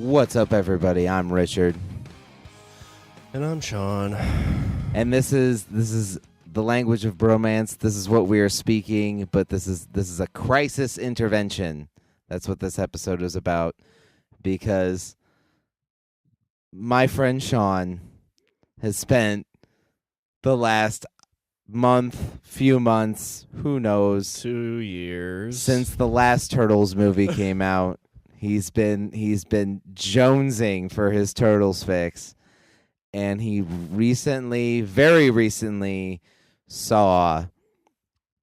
What's up, everybody? I'm Richard, And I'm Shawn. and this is the language of bromance. This is what we are speaking, but this is a crisis intervention. That's what this episode is about, because my friend Shawn has spent the last few months, who knows, 2 years since the last Turtles movie came out. He's been jonesing for his Turtles fix, and he very recently saw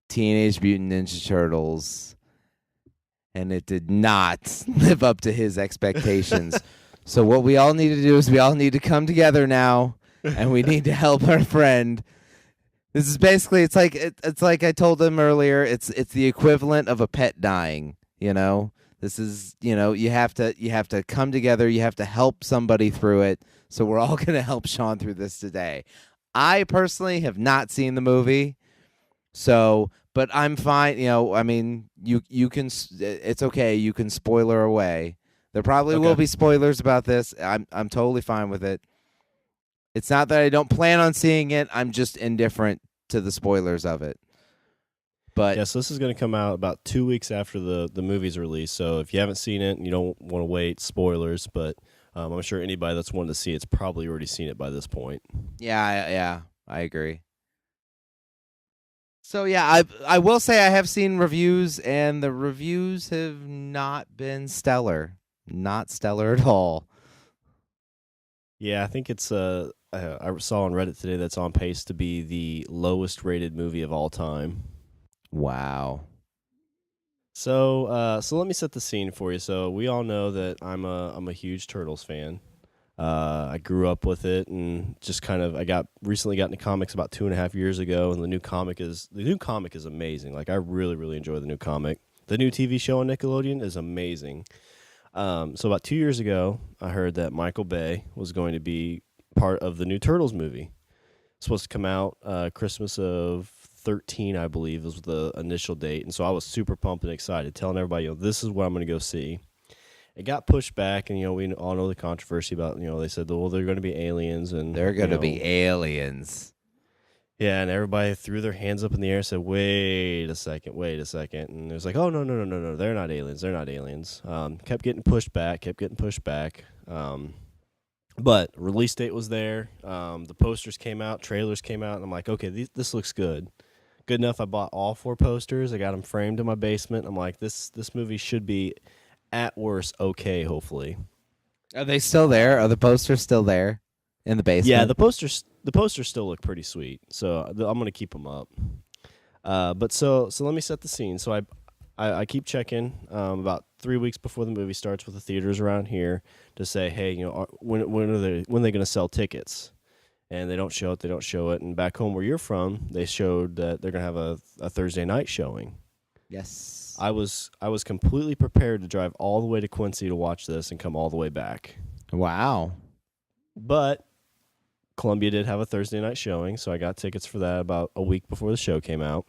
Teenage Mutant Ninja Turtles, and it did not live up to his expectations. So what we all need to do is we all need to come together now, and we need to help our friend. This is basically it's like I told him earlier. It's the equivalent of a pet dying. You know. This is, you have to come together. You have to help somebody through it. So we're all going to help Shawn through this today. I personally have not seen the movie, but I'm fine. I mean, you can. It's okay. You can spoiler away. There probably will be spoilers about this. I'm totally fine with it. It's not that I don't plan on seeing it. I'm just indifferent to the spoilers of it. But yes, this is going to come out about 2 weeks after the movie's release. So if you haven't seen it and you don't want to wait, spoilers. But I'm sure anybody that's wanted to see it's probably already seen it by this point. Yeah, I agree. So yeah, I will say I have seen reviews, and the reviews have not been stellar. Not stellar at all. Yeah, I think it's I saw on Reddit today that's on pace to be the lowest rated movie of all time. Wow. So let me set the scene for you. So we all know that I'm a huge Turtles fan. I grew up with it, and just kind of recently got into comics about 2.5 years ago, and the new comic is amazing. Like, I really enjoy the new comic. The new TV show on Nickelodeon is amazing. So about 2 years ago, I heard that Michael Bay was going to be part of the new Turtles movie. It's supposed to come out Christmas of 13, I believe, was the initial date, and so I was super pumped and excited, telling everybody, this is what I'm going to go see. It got pushed back, and we all know the controversy about, they said, well, they're going to be aliens, and They're going to be aliens. Yeah, and everybody threw their hands up in the air and said, wait a second, and it was like, oh, no, they're not aliens. Kept getting pushed back. But release date was there. The posters came out, trailers came out, and I'm like, okay, this looks good. Good enough. I bought all 4 posters. I got them framed in my basement. I'm like, this movie should be, at worst, okay, hopefully. Are they still there? Are the posters still there in the basement? Yeah, the posters still look pretty sweet, so I'm going to keep them up. But so let me set the scene. So I keep checking about 3 weeks before the movie starts with the theaters around here to say, hey, when are they going to sell tickets? And they don't show it. And back home where you're from, they showed that they're going to have a Thursday night showing. Yes. I was completely prepared to drive all the way to Quincy to watch this and come all the way back. Wow. But Columbia did have a Thursday night showing, so I got tickets for that about a week before the show came out.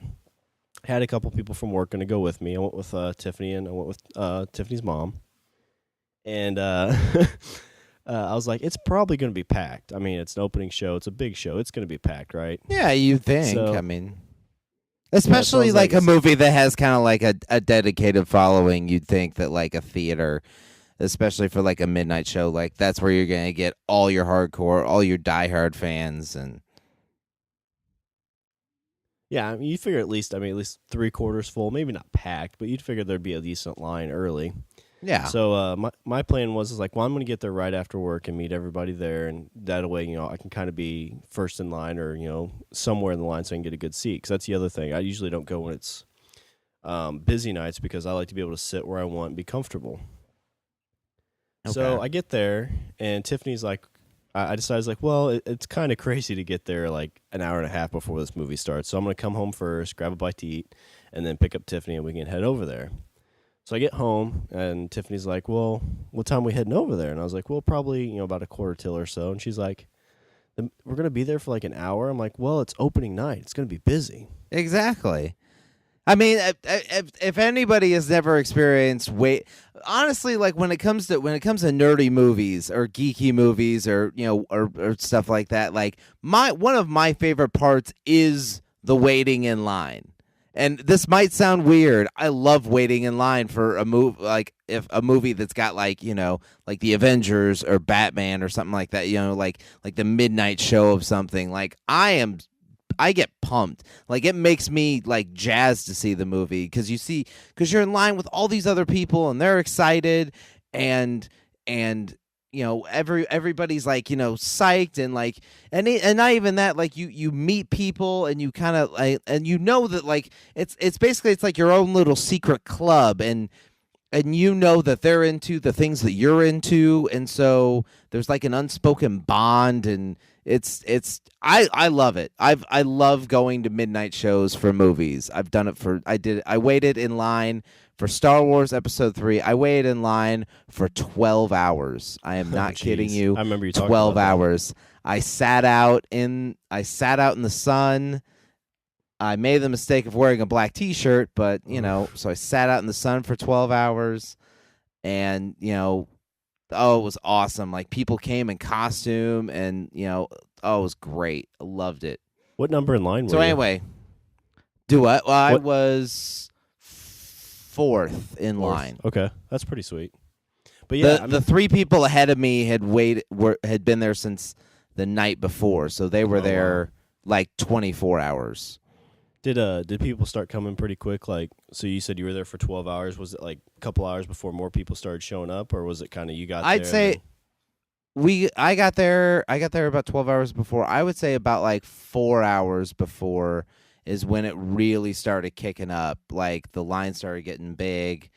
Had a couple people from work going to go with me. I went with Tiffany, and I went with Tiffany's mom. And I was like, it's probably going to be packed. I mean, it's an opening show. It's a big show. It's going to be packed, right? Yeah, you think. So, I mean, especially like a movie that has kind of like a dedicated following. You'd think that like a theater, especially for like a midnight show, like that's where you're going to get all your hardcore, all your diehard fans. And yeah, I mean, you figure at least 3/4 full, maybe not packed, but you'd figure there'd be a decent line early. yeah. So my plan was like, well, I'm going to get there right after work and meet everybody there, and that way, I can kind of be first in line or somewhere in the line so I can get a good seat. Because that's the other thing. I usually don't go when it's busy nights because I like to be able to sit where I want and be comfortable. Okay. So I get there, and Tiffany's like, I decided, like, well, it's kind of crazy to get there like an hour and a half before this movie starts. So I'm going to come home first, grab a bite to eat, and then pick up Tiffany, and we can head over there. So I get home, and Tiffany's like, well, what time are we heading over there? And I was like, well, probably, about a 1:45 or so. And she's like, we're going to be there for like an hour? I'm like, well, it's opening night. It's going to be busy. Exactly. I mean, if anybody has never experienced honestly, like when it comes to nerdy movies or geeky movies or or stuff like that, like one of my favorite parts is the waiting in line. And this might sound weird. I love waiting in line for a like if a movie that's got like like the Avengers or Batman or something like that. Like the midnight show of something. Like I get pumped. Like it makes me like jazzed to see the movie because you're in line with all these other people and they're excited and everybody's like psyched and like and not even that, like you meet people and you kind of like and that like it's basically it's like your own little secret club and that they're into the things that you're into, and so there's like an unspoken bond, and I love it. I love going to midnight shows for movies. I waited in line for Star Wars Episode 3. I waited in line for 12 hours. I am not kidding you. I remember you talking 12 about hours. That. I sat out in the sun. I made the mistake of wearing a black T-shirt, but so I sat out in the sun for 12 hours, and it was awesome. Like people came in costume, and it was great. I loved it. What number in line were you? So anyway, do what? Well, I was fourth in line. Okay, that's pretty sweet. But yeah, the three people ahead of me had been there since the night before, so they were there like 24 hours. Did people start coming pretty quick? Like, so you said you were there for 12 hours. Was it like a couple hours before more people started showing up, or was it kind of you got there? I'd say I got there about 12 hours before. I would say about like 4 hours before is when it really started kicking up. Like the line started getting big,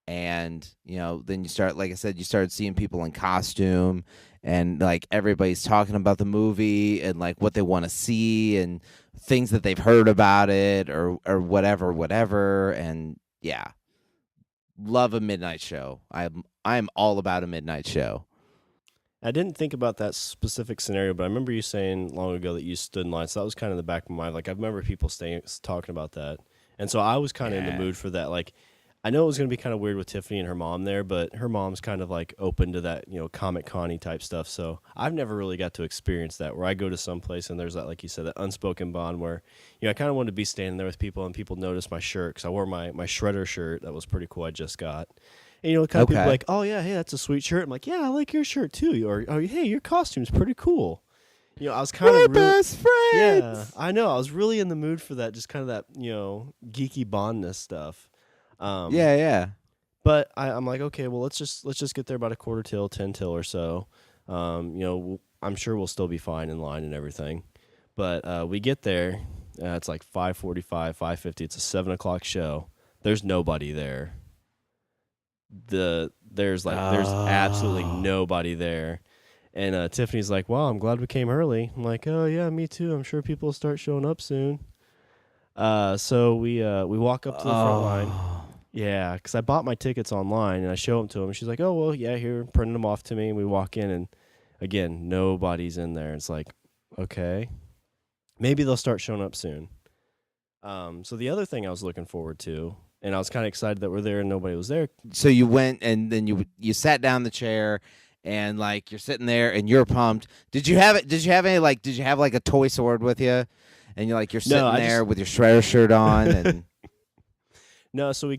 and then you started seeing people in costume, and like everybody's talking about the movie and like what they want to see and things that they've heard about it or whatever, and yeah, love a midnight show. I'm all about a midnight show. I didn't think about that specific scenario, but I remember you saying long ago that you stood in line, so that was kind of in the back of my mind. Like I remember people talking about that, and so I was kind of in the mood for that. Like I know it was going to be kind of weird with Tiffany and her mom there, but her mom's kind of like open to that, Comic-Con-y type stuff. So I've never really got to experience that, where I go to some place and there's that, like you said, that unspoken bond where, I kind of wanted to be standing there with people and people notice my shirt because I wore my Shredder shirt. That was pretty cool. I just got. And, kind of people like, oh, yeah, hey, that's a sweet shirt. I'm like, yeah, I like your shirt too. Or, oh, hey, your costume's pretty cool. I was kind of best friends. Yeah, I know. I was really in the mood for that, just kind of that, geeky bondness stuff. Yeah. But I'm like, okay, well, let's just get there about 10 till or so. I'm sure we'll still be fine in line and everything. But we get there. It's like 5:45, 5:50. It's a 7:00 show. There's nobody there. There's absolutely nobody there. And Tiffany's like, "Wow, I'm glad we came early." I'm like, "Oh yeah, me too. I'm sure people will start showing up soon." So we walk up to the front line. Yeah, because I bought my tickets online, and I show them to them. She's like, oh, well, yeah, here, printing them off to me. And we walk in, and, again, nobody's in there. It's like, okay, maybe they'll start showing up soon. So the other thing I was looking forward to, and I was kind of excited that we're there and nobody was there. So you went, and then you sat down in the chair, and, like, you're sitting there, and you're pumped. Did you have like, a toy sword with you? And you're sitting there with your Shredder shirt on, and... No, so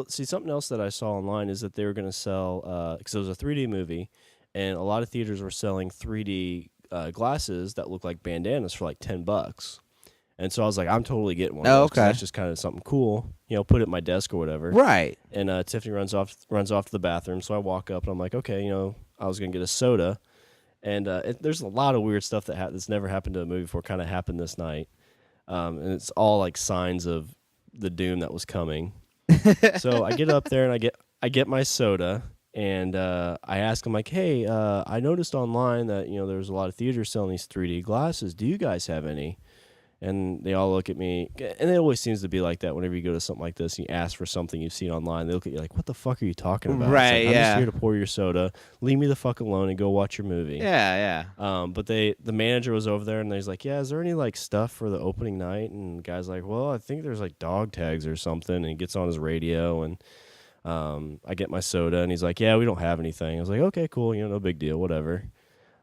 something else that I saw online is that they were going to sell, because it was a 3D movie, and a lot of theaters were selling 3D glasses that look like bandanas for like $10. And so I was like, I'm totally getting one. Oh, okay. That's just kind of something cool, put it at my desk or whatever. Right. And Tiffany runs off to the bathroom, so I walk up and I'm like, okay, I was going to get a soda. And there's a lot of weird stuff that's never happened to a movie before kind of happened this night. And it's all like signs of the doom that was coming. So I get up there and I get my soda, and I ask him like, hey, I noticed online that there's a lot of theaters selling these 3D glasses. Do you guys have any? And they all look at me, and it always seems to be like that whenever you go to something like this and you ask for something you've seen online. They look at you like, what the fuck are you talking about? Right, it's like, I'm yeah. just here to pour your soda. Leave me the fuck alone and go watch your movie. Yeah. But the manager was over there, and he's like, yeah, is there any, like, stuff for the opening night? And the guy's like, well, I think there's, like, dog tags or something. And he gets on his radio, and I get my soda, and he's like, yeah, we don't have anything. I was like, okay, cool, no big deal, whatever.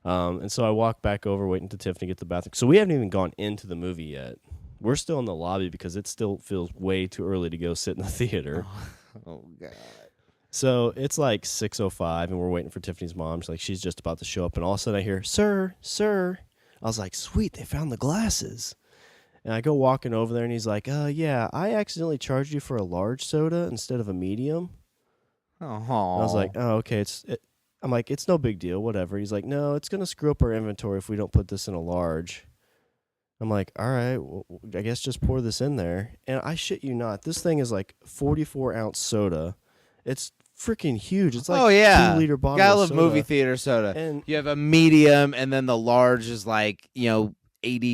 And so I walk back over, waiting to Tiffany get the bathroom. So we haven't even gone into the movie yet. We're still in the lobby because it still feels way too early to go sit in the theater. Oh God. So it's like 6:05, and we're waiting for Tiffany's mom. She's just about to show up, and all of a sudden I hear, sir. I was like, sweet, they found the glasses. And I go walking over there, and he's like, yeah, I accidentally charged you for a large soda instead of a medium. Oh. I was like, oh, okay. I'm like, it's no big deal, whatever. He's like, no, it's going to screw up our inventory if we don't put this in a large. I'm like, all right, well, I guess just pour this in there. And I shit you not, this thing is like 44-ounce soda. It's freaking huge. It's like 2-liter bottle Gotta of love soda. movie theater soda. And you have a medium, and then the large is like 80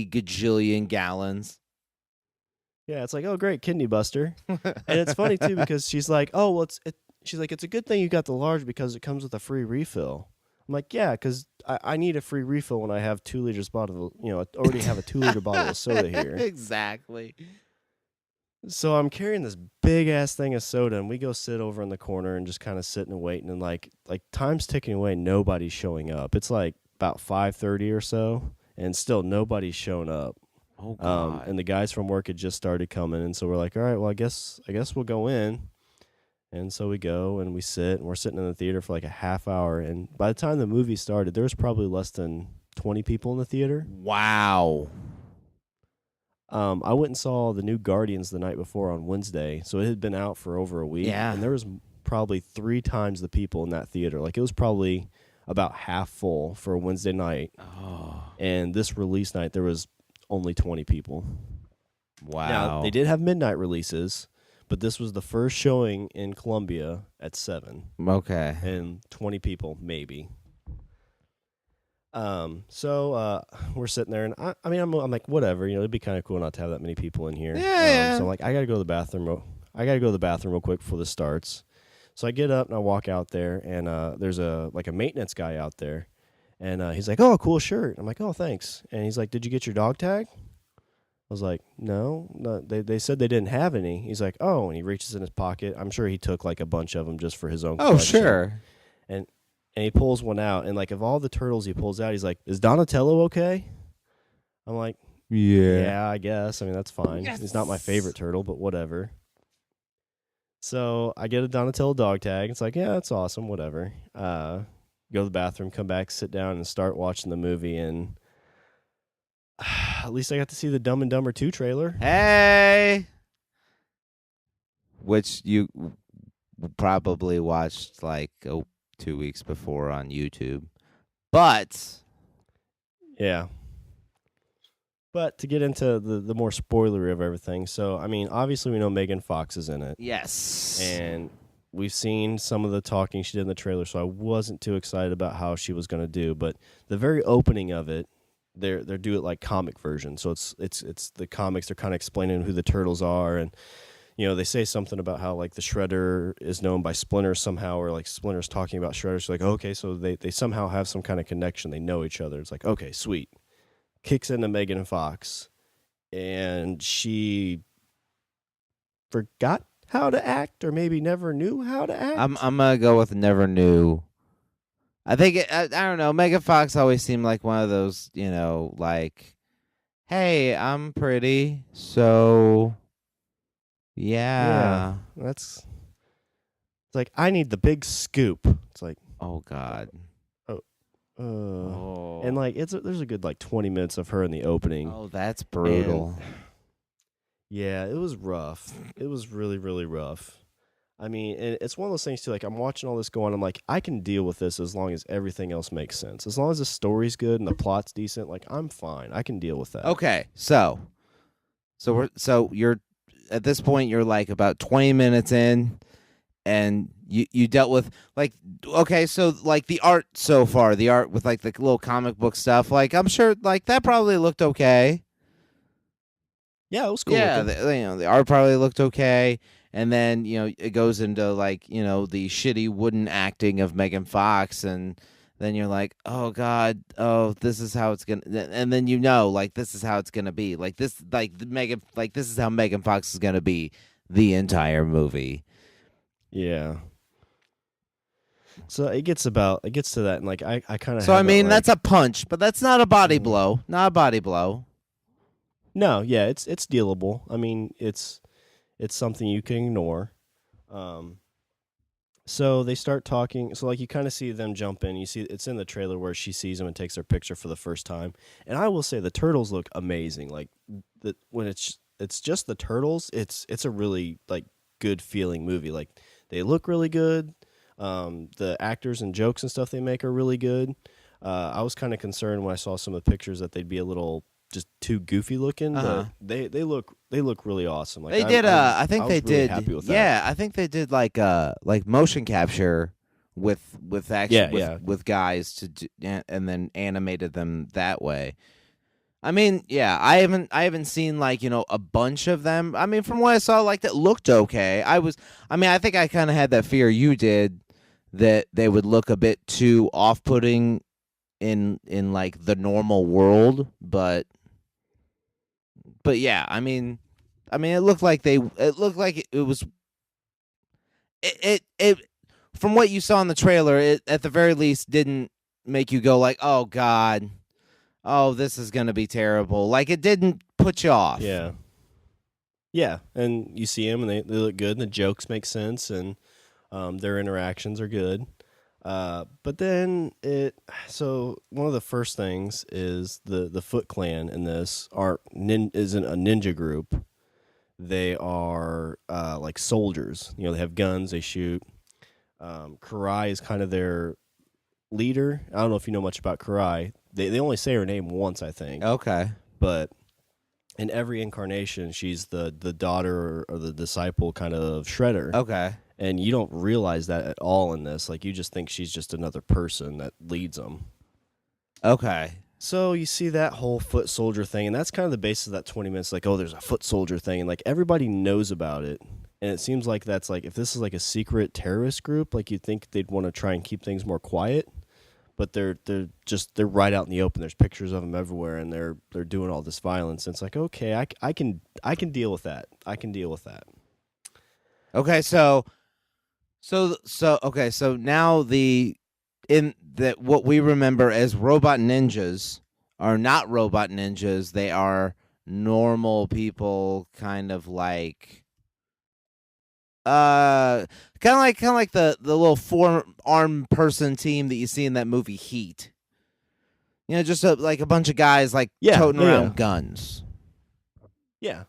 gajillion gallons. yeah, it's like, oh great, kidney buster. And it's funny too because she's like, oh well, she's like, it's a good thing you got the large because it comes with a free refill. I'm like, yeah, because I need a free refill when I have 2 liters bottle. I already have a 2-liter bottle of soda here. Exactly. So I'm carrying this big ass thing of soda, and we go sit over in the corner and just kind of sitting and waiting, and like time's ticking away. Nobody's showing up. It's like about 5:30 or so, and still nobody's showing up. Oh God. And the guys from work had just started coming, and so we're like, all right, well, I guess we'll go in. And so we go and we sit, and we're sitting in the theater for like a half hour. And by the time the movie started, there was probably less than 20 people in the theater. Wow. I went and saw the new Guardians the night before on Wednesday, so it had been out for over a week. Yeah. And there was probably 3 times the people in that theater. Like, it was probably about half full for a Wednesday night. Oh. And this release night, there was only 20 people. Wow. Now, they did have midnight releases, but this was the first showing in Columbia at 7. Okay. And 20 people, maybe. So we're sitting there, and I'm like, whatever, it'd be kind of cool not to have that many people in here. Yeah. So I'm like, I gotta go to the bathroom. I gotta go to the bathroom real quick before this starts. So I get up and I walk out there, and there's a maintenance guy out there, and he's like, oh, cool shirt. I'm like, oh, thanks. And he's like, did you get your dog tag? I was like, no. They said they didn't have any. He's like, oh, and he reaches in his pocket. I'm sure he took like a bunch of them just for his own collection. Sure. And he pulls one out, and like of all the turtles he pulls out, he's like, is Donatello okay? I'm like, yeah, I guess. I mean, that's fine. Yes. He's not my favorite turtle, but whatever. So I get a Donatello dog tag. It's like, yeah, that's awesome, whatever. Go to the bathroom, come back, sit down, and start watching the movie, and at least I got to see the Dumb and Dumber 2 trailer. Hey. Which you probably watched like 2 weeks before on YouTube. But Yeah. But to get into the more spoilery of everything, so, I mean, obviously we know Megan Fox is in it. yes. And we've seen some of the talking she did in the trailer, so I wasn't too excited about how she was going to do. But the very opening of it, they're do it like comic version. So it's the comics. They're kind of explaining who the turtles are, and they say something about how like the Shredder is known by Splinter somehow, or like Splinter's talking about Shredder. So like, okay, so they somehow have some kind of connection. They know each other. It's like, okay, sweet. Kicks into Megan Fox, and she forgot how to act, or maybe never knew how to act. I'm gonna go with never knew. I think I don't know. Megan Fox always seemed like one of those, like, hey, I'm pretty, so yeah. It's like, I need the big scoop. It's like, Oh God. and like there's a good like 20 minutes of her in the opening. Oh, that's brutal. And, yeah, it was rough. It was really, really rough. I mean, and it's one of those things too. Like, I'm watching all this go on. I'm like, I can deal with this as long as everything else makes sense. As long as the story's good and the plot's decent, like, I'm fine. I can deal with that. Okay, so you're at this point, you're like about 20 minutes in, and you dealt with like, okay, so like the art so far, the art with like the little comic book stuff, like I'm sure like that probably looked okay. Yeah, it was cool Yeah, looking. the art probably looked okay, and then it goes into like the shitty wooden acting of Megan Fox, and then you're like, oh god, oh this is how it's gonna, and then like this is how it's gonna be, like this, like Megan, like this is how Megan Fox is gonna be the entire movie. Yeah. So it gets to that, and like I kind of So I had that mean that's like a punch, but that's not a body Mhm. blow, not a body blow. No, yeah, it's dealable. I mean, it's something you can ignore. Um, so they start talking. So like you kind of see them jump in. You see it's in the trailer where she sees him and takes their picture for the first time. And I will say the turtles look amazing. Like when it's just the turtles, it's a really like good feeling movie. Like they look really good. The actors and jokes and stuff they make are really good. I was kind of concerned when I saw some of the pictures that they'd be a little just too goofy looking, Uh-huh. but they look really awesome. Like They did. I think I they was really did. happy with that. Yeah, I think they did like motion capture with Yeah, action yeah. with guys to do, and then animated them that way. I mean, yeah, I haven't seen like a bunch of them. I mean, from what I saw, like that looked okay. I mean, I think I kind of had that fear you did that they would look a bit too off putting in like the normal world, but yeah, I mean, it looked like it was it from what you saw in the trailer, it at the very least didn't make you go like, "Oh god. Oh, this is going to be terrible." Like it didn't put you off. Yeah. Yeah, and you see them and they look good and the jokes make sense and their interactions are good. But then so one of the first things is the Foot Clan in this isn't a ninja group. They are like soldiers. They have guns, they shoot. Karai is kind of their leader. I don't know if you know much about Karai. They only say her name once, I think. Okay. But in every incarnation, she's the daughter or the disciple kind of Shredder. Okay. And you don't realize that at all in this. Like, you just think she's just another person that leads them. Okay. So you see that whole foot soldier thing, and that's kind of the basis of that 20 minutes. Like, oh, there's a foot soldier thing, and like everybody knows about it. And it seems like that's like if this is like a secret terrorist group, like you'd think they'd want to try and keep things more quiet. But they're right out in the open. There's pictures of them everywhere, and they're doing all this violence. And it's like, okay, I can deal with that. I can deal with that. Okay, okay, so now what we remember as robot ninjas are not robot ninjas. They are normal people, kind of like the little four-armed person team that you see in that movie Heat. Just like a bunch of guys like toting around guns. Yeah,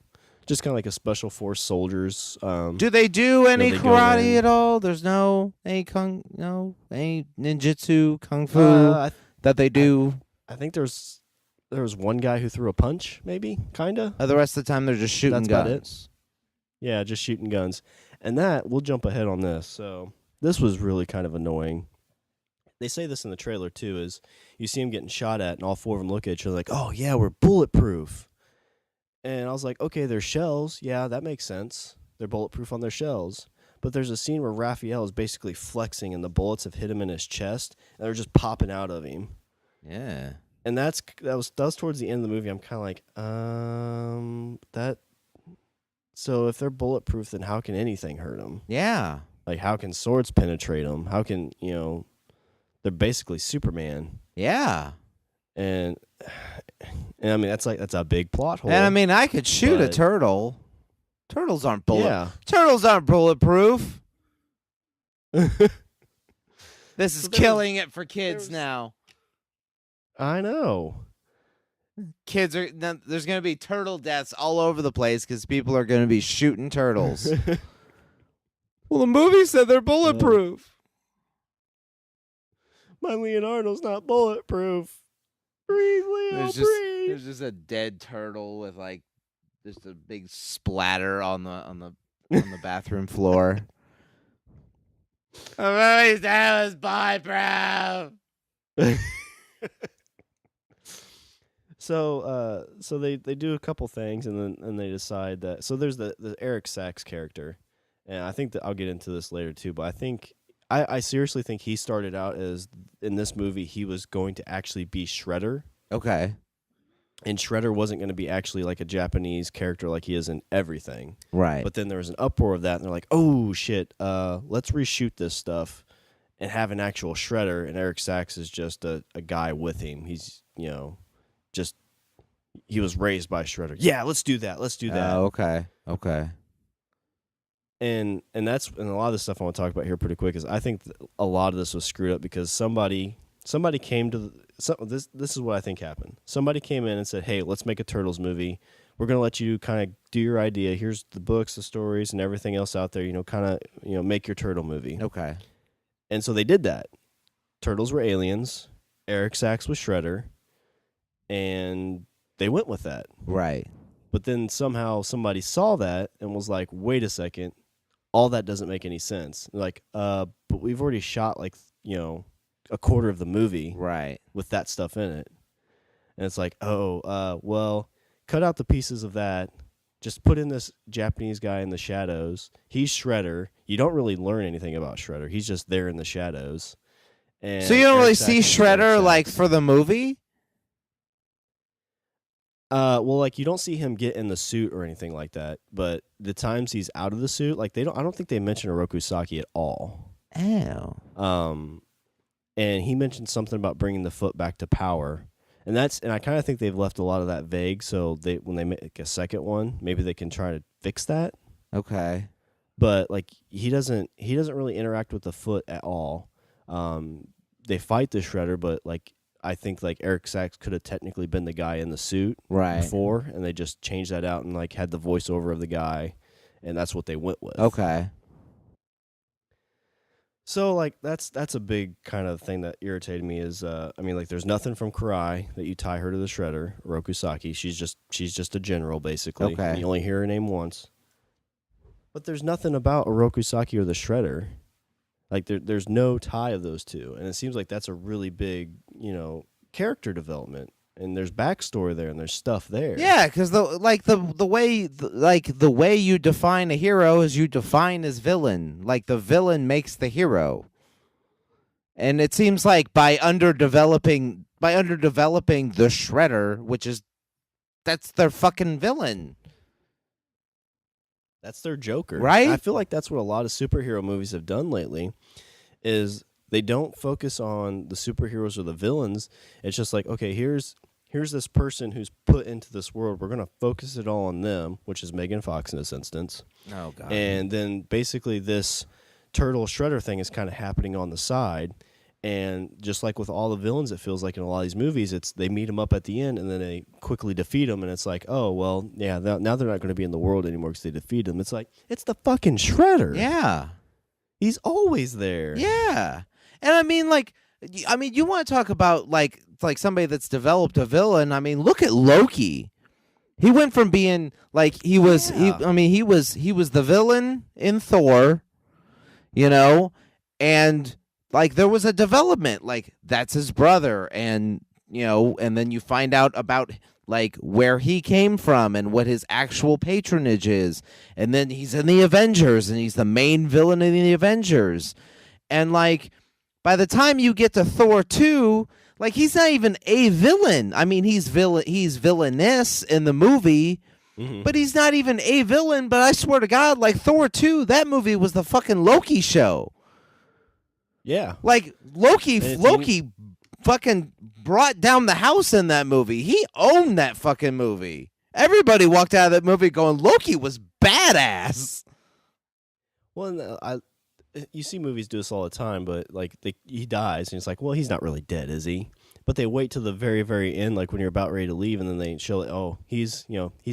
just kind of like a special force soldiers. Do they do any they go karate in. at all? There's any ninjutsu, kung fu that they do. I think there was one guy who threw a punch, maybe, kinda. The rest of the time they're just shooting That's about guns. Yeah, just shooting guns. And that, we'll jump ahead on this. So this was really kind of annoying. They say this in the trailer too, is you see them getting shot at and all four of them look at each other like, oh yeah, we're bulletproof. And I was like, okay, they're shells. Yeah, that makes sense. They're bulletproof on their shells. But there's a scene where Raphael is basically flexing and the bullets have hit him in his chest and they're just popping out of him. Yeah. And that was towards the end of the movie. I'm kind of like, that. So if they're bulletproof, then how can anything hurt them? Yeah. Like, how can swords penetrate them? How can, they're basically Superman. Yeah. And I mean, that's a big plot hole. And I mean, I could shoot a turtle. Turtles aren't Turtles aren't bulletproof. This is killing it for kids now. I know. There's going to be turtle deaths all over the place because people are going to be shooting turtles. Well, the movie said they're bulletproof. My Leonardo's not bulletproof. Breathe, Leo, breathe. There's just a dead turtle with like just a big splatter on the bathroom floor. The movie said it was bulletproof. So they do a couple things, and they decide that. So there's the Eric Sachs character, and I think that I'll get into this later too. But I think I seriously think he started out as in this movie he was going to actually be Shredder, Okay. and Shredder wasn't going to be actually like a Japanese character like he is in everything. Right. But then there was an uproar of that, and they're like, "Oh shit, let's reshoot this stuff and have an actual Shredder." And Eric Sachs is just a guy with him. He's just he was raised by Shredder. Yeah, let's do that. Let's do that. Okay. Okay. And a lot of the stuff I want to talk about here pretty quick is I think a lot of this was screwed up because somebody came to this is what I think happened. Somebody came in and said, "Hey, let's make a Turtles movie. We're going to let you kind of do your idea. Here's the books, the stories, and everything else out there, kind of, make your turtle movie." Okay. And so they did that. Turtles were aliens. Eric Sachs was Shredder. And they went with that. Right. But then somehow somebody saw that and was like, "Wait a second. All that doesn't make any sense." They're like, but we've already shot like, a quarter of the movie Right. with that stuff in it. And it's like, well, cut out the pieces of that. Just put in this Japanese guy in the shadows. He's Shredder. You don't really learn anything about Shredder. He's just there in the shadows. And So you don't Eric really Sachs see is Eric Shredder Sachs. like for the movie? Well, like you don't see him get in the suit or anything like that, but the times he's out of the suit, like I don't think they mention Oroku Saki at all. Oh. And he mentioned something about bringing the foot back to power, and I kind of think they've left a lot of that vague. So when they make a second one, maybe they can try to fix that. Okay. But like he doesn't really interact with the foot at all. They fight the Shredder, but like I think like Eric Sachs could have technically been the guy in the suit Right. before, and they just changed that out and like had the voiceover of the guy, and that's what they went with. Okay. So like that's a big kind of thing that irritated me is like there's nothing from Karai that you tie her to the Shredder, Oroku Saki. She's just a general basically. Okay. And you only hear her name once. But there's nothing about Oroku Saki or the Shredder. Like there's no tie of those two, and it seems like that's a really big, character development, and there's backstory there, and there's stuff there. Yeah, because the way you define a hero is you define his villain. Like the villain makes the hero, and it seems like by underdeveloping the Shredder, that's their fucking villain. That's their Joker. Right? And I feel like that's what a lot of superhero movies have done lately is they don't focus on the superheroes or the villains. It's just like, okay, here's this person who's put into this world. We're going to focus it all on them, which is Megan Fox in this instance. Oh, God. And then basically this Turtle Shredder thing is kind of happening on the side. And just like with all the villains, it feels like in a lot of these movies, they meet them up at the end and then they quickly defeat them. And it's like, oh, well, yeah, now they're not going to be in the world anymore because they defeat them. It's like, it's the fucking Shredder. Yeah. He's always there. Yeah. And you want to talk about like somebody that's developed a villain. I mean, look at Loki. He went from being like he was the villain in Thor, and like there was a development, like that's his brother, and and then you find out about like where he came from and what his actual patronage is, and then he's in the Avengers and he's the main villain in the Avengers, and like by the time you get to Thor 2, like he's not even a villain. I mean, he's villainous in the movie, but he's not even a villain. But I swear to God, like Thor 2, that movie was the fucking Loki show. Yeah. Like Loki fucking brought down the house in that movie. He owned that fucking movie. Everybody walked out of that movie going, Loki was badass. Well, you see movies do this all the time, but like he dies and it's like, well, he's not really dead, is he? But they wait till the very, very end, like when you're about ready to leave, and then they show, oh, he's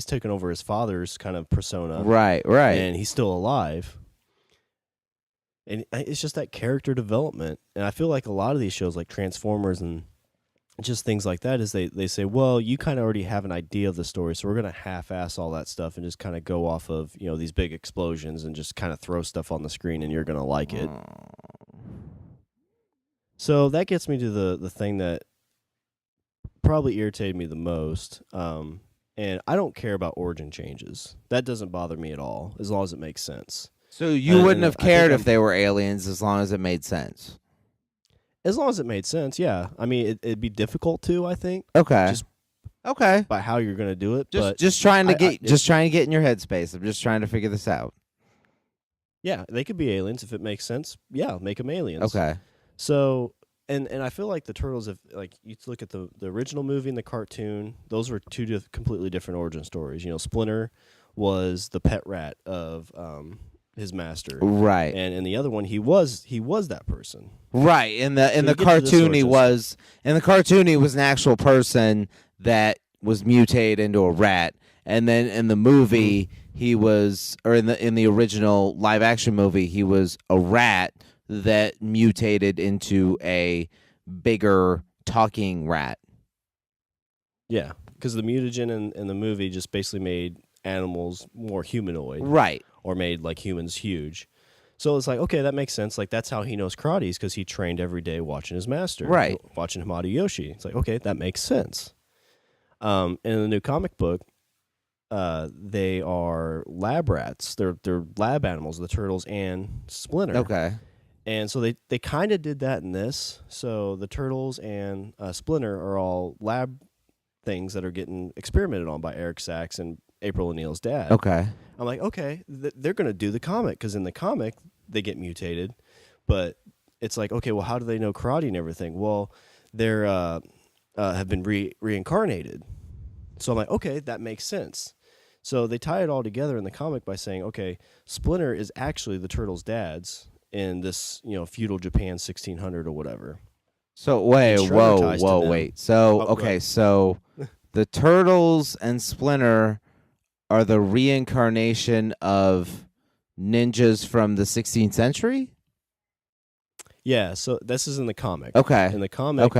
taken over his father's kind of persona. Right. And he's still alive. And it's just that character development. And I feel like a lot of these shows like Transformers and just things like that is they say, well, you kind of already have an idea of the story, so we're going to half-ass all that stuff and just kind of go off of, these big explosions and just kind of throw stuff on the screen and you're going to like it. So that gets me to the thing that probably irritated me the most. And I don't care about origin changes. That doesn't bother me at all, as long as it makes sense. So you wouldn't have I think cared if they were aliens as long as it made sense. As long as it made sense, yeah. I mean, it'd be difficult to, I think. Okay. Just okay. by how you're going to do it. Just trying to get in your headspace. I'm just trying to figure this out. Yeah, they could be aliens if it makes sense. Yeah, make them aliens. Okay. So, and I feel like the Turtles, if like you look at the original movie and the cartoon, those were two completely different origin stories. You know, Splinter was the pet rat of his master, right? And in the other one, he was that person, right? In the cartoon, he was an actual person that was mutated into a rat, and then in the movie, he was, or in the original live action movie, he was a rat that mutated into a bigger talking rat. Yeah, because the mutagen in the movie just basically made animals more humanoid, right? Or made like humans huge. So it's like, okay, that makes sense. Like that's how he knows karate, is because he trained every day watching his master, right? Watching Hamato Yoshi. It's like, okay, that makes sense. In the new comic book, they are lab rats. They're lab animals, the Turtles and Splinter. Okay. And so they kind of did that in this. So the Turtles and Splinter are all lab things that are getting experimented on by Eric Sachs and April O'Neil's dad. Okay. I'm like, okay, they're going to do the comic, because in the comic, they get mutated. But it's like, okay, well, how do they know karate and everything? Well, they're have been reincarnated. So I'm like, okay, that makes sense. So they tie it all together in the comic by saying, okay, Splinter is actually the Turtles' dad's in this, feudal Japan 1600 or whatever. So wait. So okay, so the Turtles and Splinter are the reincarnation of ninjas from the 16th century? Yeah, so this is in the comic. Okay. In the comic,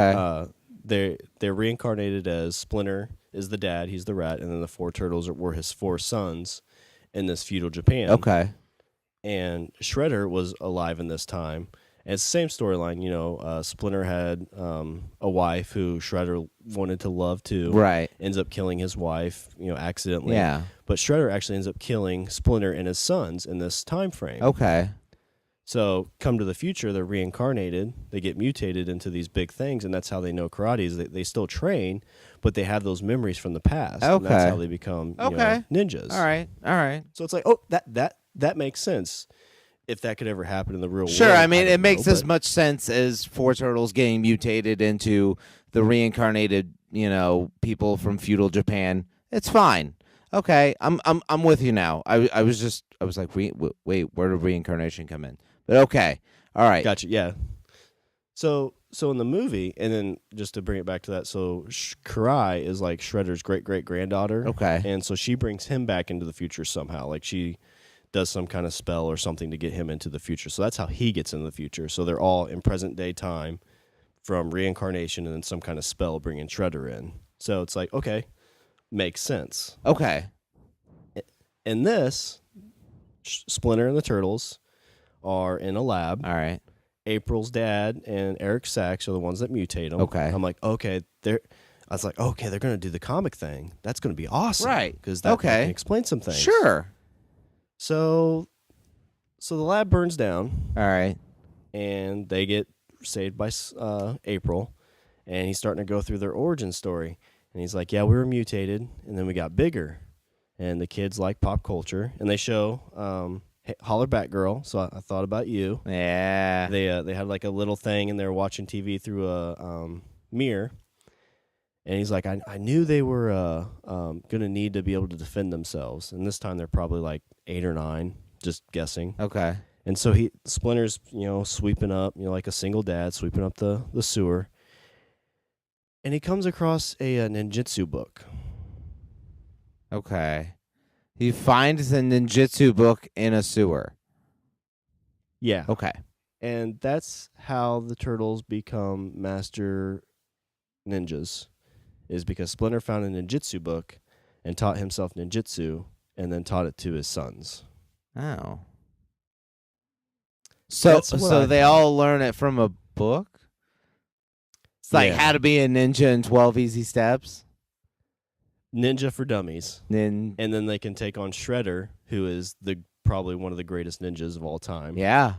they're reincarnated as Splinter is the dad, he's the rat, and then the four turtles were his four sons in this feudal Japan. Okay. And Shredder was alive in this time. And it's the same storyline, Splinter had a wife who Shredder wanted to love too. Right. Ends up killing his wife, accidentally. Yeah. But Shredder actually ends up killing Splinter and his sons in this time frame. Okay. So come to the future, they're reincarnated. They get mutated into these big things, and that's how they know karate. Is they still train, but they have those memories from the past. Okay. And that's how they become ninjas. All right. So it's like, oh, that makes sense. If that could ever happen in the real world. Sure, I mean, it makes as much sense as four turtles getting mutated into the reincarnated, people from feudal Japan. It's fine. Okay, I'm with you now. I was like, wait, where did reincarnation come in? But okay, all right, gotcha. Yeah. So in the movie, and then just to bring it back to that, so Karai is like Shredder's great granddaughter. Okay, and so she brings him back into the future somehow. Like she does some kind of spell or something to get him into the future. So that's how he gets into the future. So they're all in present day time from reincarnation and then some kind of spell bringing Shredder in. So it's like, okay, makes sense. Okay. In this, Splinter and the Turtles are in a lab. All right. April's dad and Eric Sachs are the ones that mutate them. Okay. I'm like, okay, they're going to do the comic thing. That's going to be awesome. Right. Because that can explain some things. Sure. So the lab burns down. All right. And they get saved by April. And he's starting to go through their origin story. And he's like, yeah, we were mutated, and then we got bigger. And the kids like pop culture. And they show Holler Back Girl, so I thought about you. Yeah. They had like a little thing, and they were watching TV through a mirror. And he's like, I knew they were going to need to be able to defend themselves. And this time they're probably like 8 or 9, just guessing. Okay. And so Splinter's, sweeping up, like a single dad, sweeping up the sewer. And he comes across a ninjutsu book. Okay. He finds a ninjutsu book in a sewer. Yeah. Okay. And that's how the Turtles become master ninjas, is because Splinter found a ninjutsu book and taught himself ninjutsu and then taught it to his sons. Oh. So they all learn it from a book? It's like Yeah. How to Be a Ninja in 12 Easy Steps. Ninja for Dummies. Then And then they can take on Shredder, who is probably one of the greatest ninjas of all time. yeah.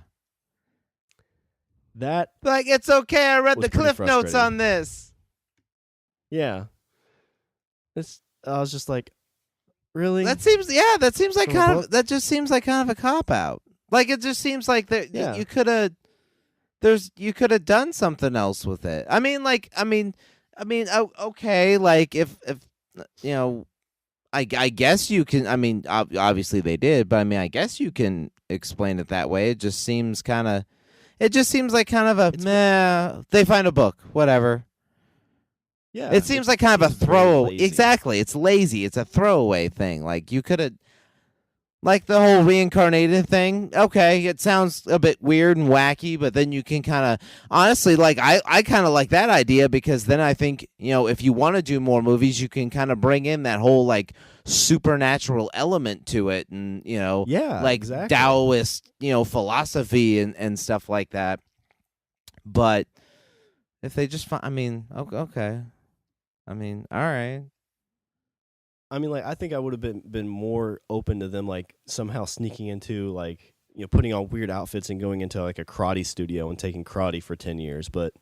That Like, it's okay. I read was the pretty cliff notes frustrating. on this. Yeah. I was just like, really? That seems like From a book? that just seems like kind of a cop out. Like, it just seems like that Yeah. you could have done something else with it. Okay, like if you know, I guess you can. I mean, obviously they did, but I mean, I guess you can explain it that way. It just seems like kind of a meh. They find a book, whatever. Yeah. It seems like kind of a seems very throw. lazy. Exactly, it's lazy. It's a throwaway thing. Like, you could have, like, the whole reincarnated thing. Okay, it sounds a bit weird and wacky, but then you can kind of, honestly, like, I kind of like that idea, because then I think, if you want to do more movies, you can kind of bring in that whole, like, supernatural element to it, and Yeah, like exactly. Taoist philosophy and stuff like that. But if they just find, okay. All right. I mean, like, I think I would have been more open to them, like, somehow sneaking into, like, putting on weird outfits and going into, like, a karate studio and taking karate for 10 years. But,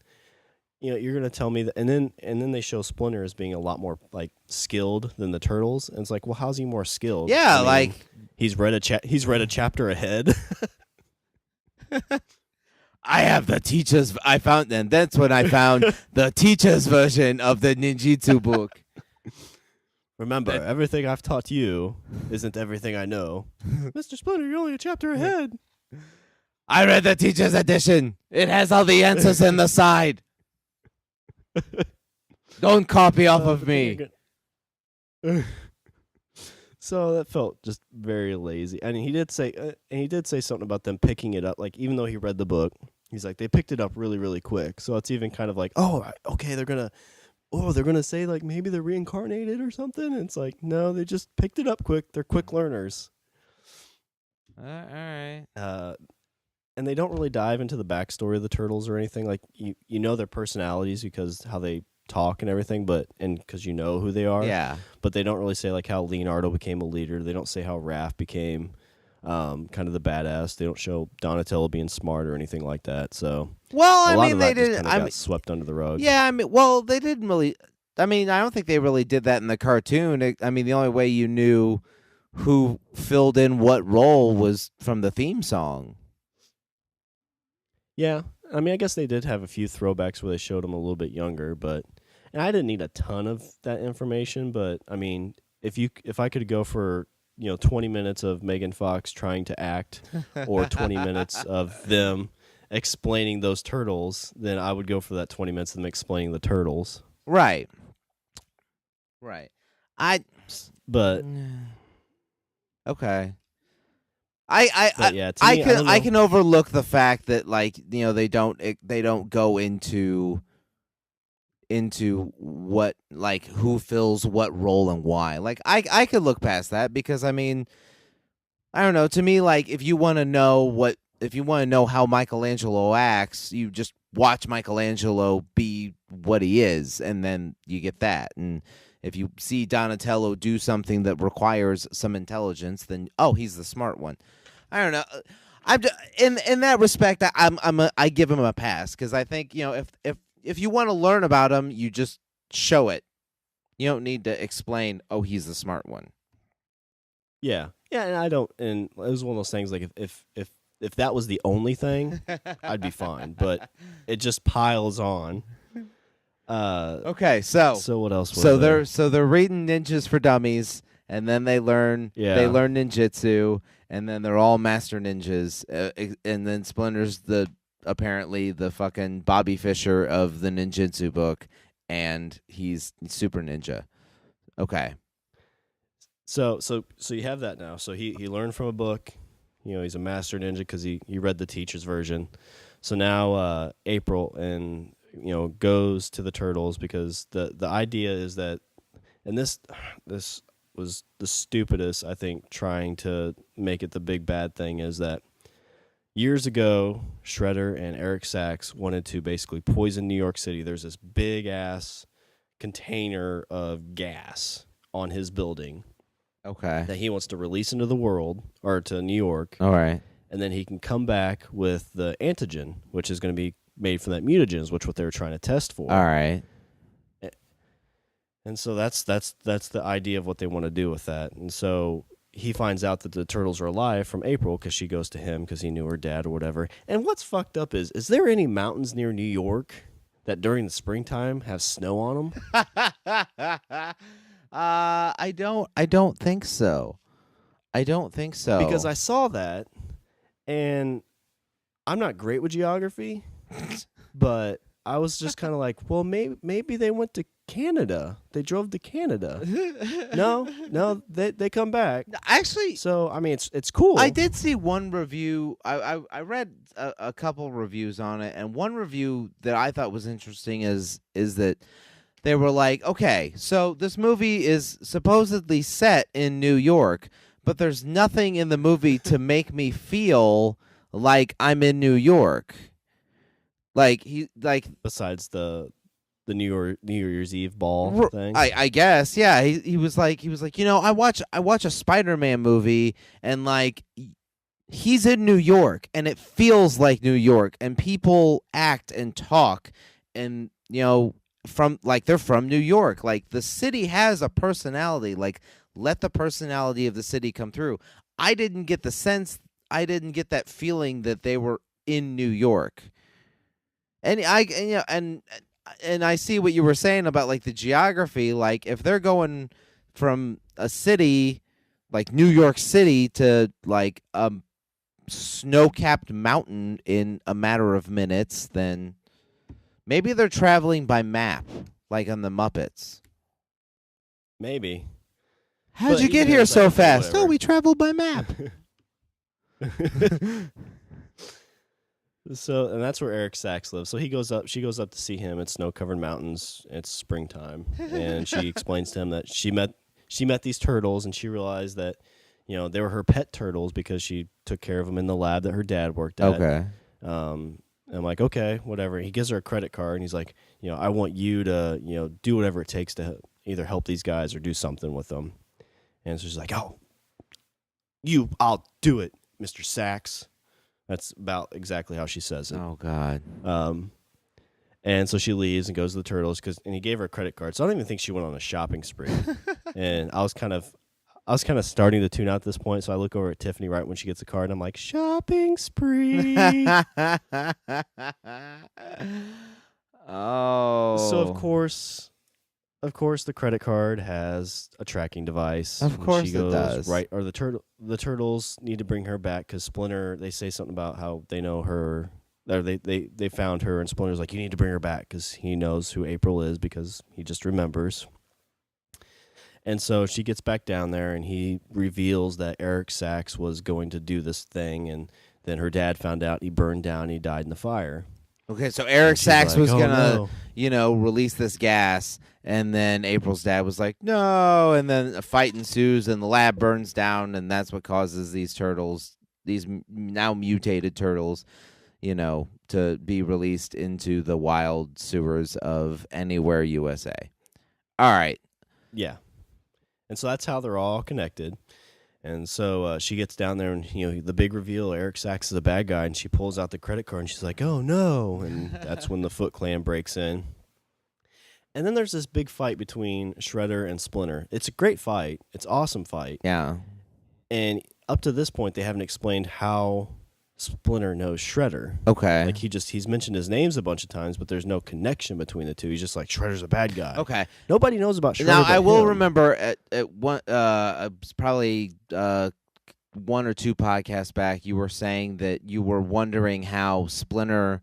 you're going to tell me that. And then they show Splinter as being a lot more, like, skilled than the Turtles. And it's like, well, how's he more skilled? Yeah, I mean, like, he's read a chapter ahead. I have the teacher's. I found, and that's when I found the teacher's version of the ninjutsu book. Remember, everything I've taught you isn't everything I know. Mr. Splinter, you're only a chapter ahead. I read the teacher's edition. It has all the answers in the side. Don't copy off of me. So that felt just very lazy. And he did say something about them picking it up. Like, even though he read the book, he's like, they picked it up really, really quick. So it's even kind of like, oh, okay, they're gonna say, like, maybe they're reincarnated or something. And it's like, no, they just picked it up quick. They're quick learners. All right. And they don't really dive into the backstory of the Turtles or anything. Like, you know their personalities because how they talk and everything, and because you know who they are. Yeah. But they don't really say, like, how Leonardo became a leader. They don't say how Raph became kind of the badass. They don't show Donatello being smart or anything like that. So, well, a lot of they that just didn't. kinda got swept under the rug. Yeah, well, they didn't really. I don't think they really did that in the cartoon. The only way you knew who filled in what role was from the theme song. Yeah, I guess they did have a few throwbacks where they showed them a little bit younger, and I didn't need a ton of that information. But if I could go for 20 minutes of Megan Fox trying to act, or 20 minutes of them explaining those turtles, then I would go for that 20 minutes of them explaining the turtles. Right. But okay. yeah, to me, I can overlook the fact that, like, they don't go into what, like, who fills what role and why. Like, I could look past that, because I don't know, to me, like, if you want to know how Michelangelo acts, you just watch Michelangelo be what he is, and then you get that. And if you see Donatello do something that requires some intelligence, then he's the smart one. I don't know. I'm just, in that respect, I give him a pass, because I think if you want to learn about him, you just show it. You don't need to explain. Oh, he's the smart one. Yeah, and I don't. And it was one of those things, like, if that was the only thing, I'd be fine. But it just piles on. Okay, so what else? Was they're reading Ninjas for Dummies, and then they learn ninjutsu, and then they're all master ninjas, and then Splinter's apparently the fucking Bobby Fischer of the ninjutsu book, and he's super ninja. Okay. So you have that now. So he learned from a book. He's a master ninja because he read the teacher's version. So now April goes to the Turtles, because the idea is that, and this was the stupidest, I think, trying to make it the big bad thing, is that years ago, Shredder and Eric Sachs wanted to basically poison New York City. There's this big ass container of gas on his building Okay. that he wants to release into the world or to New York, All right. and then he can come back with the antigen, which is going to be made from that mutagens, which what they were trying to test for. All right. And so that's the idea of what they want to do with that. And so he finds out that the turtles are alive from April because she goes to him because he knew her dad or whatever. And what's fucked up is there any mountains near New York that during the springtime have snow on them? I don't think so. I don't think so. Because I saw that, and I'm not great with geography, but I was just kind of like, well, maybe they went to Canada. They drove to Canada. No, they come back. Actually, So I mean, it's cool. I did see one review. I read a couple reviews on it, and one review that I thought was interesting is that they were like, okay, so this movie is supposedly set in New York, but there's nothing in the movie to make me feel like I'm in New York. Besides the New Year's Eve ball thing. I guess, yeah. He was like, I watch a Spider-Man movie, and like he's in New York, and it feels like New York, and people act and talk, and from like they're from New York. Like the city has a personality. Like let the personality of the city come through. I didn't get that feeling that they were in New York. And I see what you were saying about like the geography. Like if they're going from a city like New York City to like a snow-capped mountain in a matter of minutes, then maybe they're traveling by map, like on the Muppets. Maybe. How'd you get here so fast? Oh, we traveled by map. So, and that's where Eric Sachs lives. So she goes up to see him. It's snow-covered mountains. It's springtime, and she explains to him that she met these turtles, and she realized that they were her pet turtles because she took care of them in the lab that her dad worked at. Okay. I'm like, okay, whatever. He gives her a credit card, and he's like, I want you to do whatever it takes to either help these guys or do something with them. And so she's like, oh, I'll do it, Mr. Sachs. That's about exactly how she says it. Oh God. And so she leaves and goes to the turtles and he gave her a credit card. So I don't even think she went on a shopping spree. And I was kind of starting to tune out at this point. So I look over at Tiffany right when she gets the card. And I'm like, shopping spree. Oh. So of course, the credit card has a tracking device. Of course she goes, it does. Right, or the turtles need to bring her back because Splinter. They say something about how they know her. Or they found her, and Splinter's like, you need to bring her back because he knows who April is because he just remembers. And so she gets back down there, and he reveals that Eric Sachs was going to do this thing, and then her dad found out. He burned down. He died in the fire. Okay, so Eric Sachs like, was oh, gonna, no. Release this gas, and then April's dad was like, no, and then a fight ensues, and the lab burns down, and that's what causes these turtles, these now mutated turtles, to be released into the wild sewers of anywhere USA. All right. Yeah. And so that's how they're all connected. And so she gets down there, and the big reveal: Eric Sachs is a bad guy, and she pulls out the credit card, and she's like, "Oh no!" And that's when the Foot Clan breaks in. And then there's this big fight between Shredder and Splinter. It's a great fight. It's an awesome fight. Yeah. And up to this point, they haven't explained how Splinter knows Shredder. Okay. Like he's mentioned his names a bunch of times, but there's no connection between the two. He's just like, Shredder's a bad guy. Okay. Nobody knows about Shredder. Now but I will him. remember at one probably 1 or 2 podcasts back, you were saying that you were wondering how Splinter.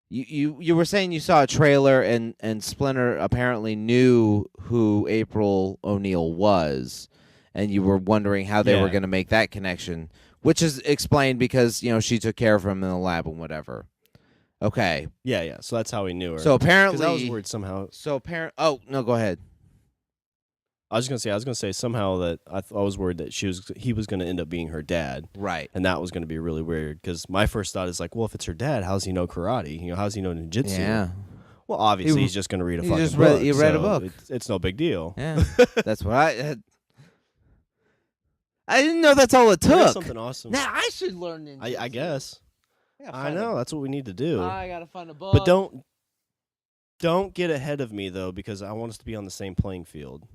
You were saying you saw a trailer and Splinter apparently knew who April O'Neil was, and you were wondering how they were going to make that connection, which is explained because she took care of him in the lab and whatever. Okay. Yeah. So that's how he knew her. So apparently, I was worried somehow. Oh no, go ahead. I was gonna say somehow that I was worried that he was gonna end up being her dad, Right. and that was gonna be really weird. Because my first thought is like, well, if it's her dad, how's he know karate? How's he know ninjutsu? Yeah. Well, obviously He- he's just gonna read a he fucking just book. he read a so book. It's no big deal. Yeah. That's what I didn't know that's all it There's took. something awesome. Now I should learn ninjutsu. I guess. gotta I find know that's what we need to do. I gotta find a book. But don't get ahead of me though, because I want us to be on the same playing field.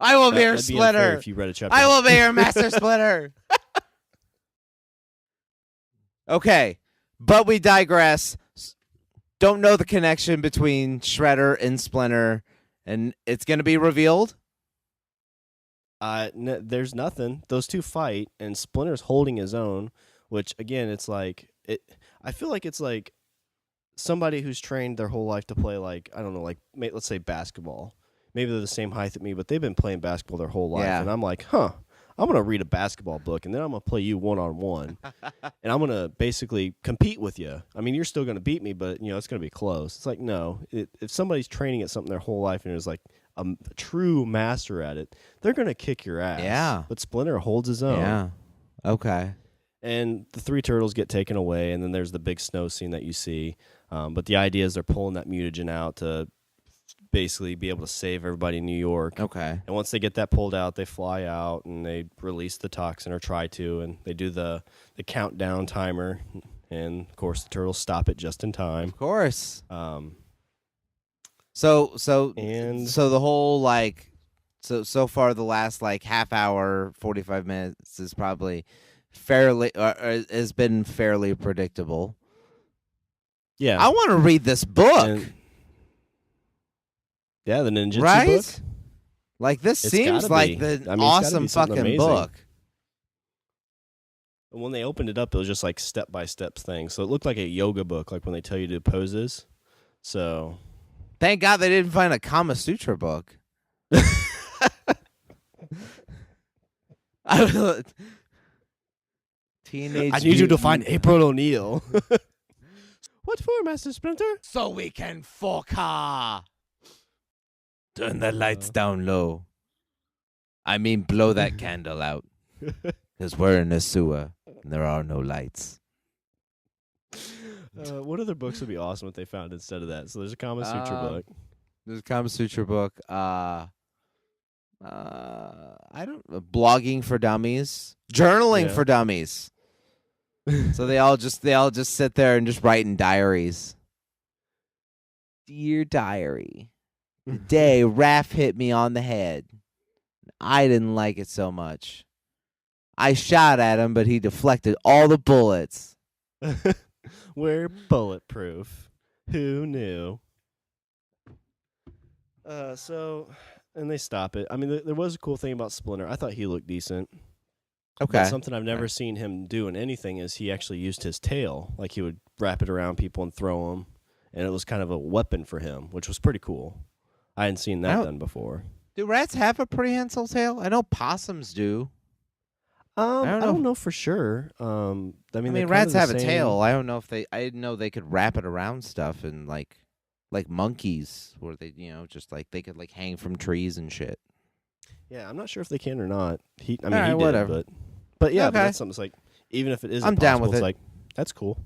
I will be your That'd be unfair Splitter. if you read a chapter. I will be your Master Splitter. Okay, but we digress. Don't know the connection between Shredder and Splinter, and it's going to be revealed? There's nothing. Those two fight, and Splinter's holding his own, which, again, it's like... I feel like it's like somebody who's trained their whole life to play, like, I don't know, like, let's say basketball. Maybe they're the same height as me, but they've been playing basketball their whole life. Yeah. And I'm like, I'm going to read a basketball book, and then I'm going to play you one-on-one. And I'm going to basically compete with you. I mean, you're still going to beat me, but, it's going to be close. It's like, no. If somebody's training at something their whole life and is like a true master at it, they're going to kick your ass. Yeah. But Splinter holds his own. Yeah. Okay. And the three turtles get taken away, and then there's the big snow scene that you see. But the idea is they're pulling that mutagen out to basically be able to save everybody in New York. Okay. And once they get that pulled out, they fly out and they release the toxin, or try to, and they do the countdown timer. And of course, the turtles stop it just in time. Of course. And So the whole so far the last half hour, 45 minutes is probably fairly has been fairly predictable. yeah, I want to read this book. Yeah, the ninjutsu right? book. Like this It's seems gotta like be. the I mean, it's gotta awesome be something fucking amazing. book. And when they opened it up, it was just like step by step things. So it looked like a yoga book, like when they tell you to do poses. So Thank God they didn't find a Kama Sutra book. Teenage. I need you to Mutant- find April O'Neil. What for, Master Splinter? so we can fuck her. Turn the lights down low. I mean, blow that candle out. Because we're in a sewer and there are no lights. What other books would be awesome if they found instead of that? So there's a Kama Sutra book. There's a Kama Sutra book. Blogging for dummies, journaling Yeah. for dummies. So they all just sit there and just write in diaries. Dear diary, today Raph hit me on the head. I didn't like it so much. I shot at him, but he deflected all the bullets. We're bulletproof. Who knew? And they stop it. I mean, there was a cool thing about Splinter. I thought he looked decent. Okay. But something I've never seen him do in anything is he actually used his tail. Like he would wrap it around people and throw them. And it was kind of a weapon for him, which was pretty cool. I hadn't seen that done before. Do rats have a prehensile tail? I know possums do. I don't know for sure. I mean, rats have a tail. I don't know if I didn't know they could wrap it around stuff and like monkeys, where they just they could hang from trees and shit. Yeah, I'm not sure if they can or not. He did, whatever. but yeah, Okay. but that's something. It's like even if it isn't, I'm down with possible, it. It's like that's cool.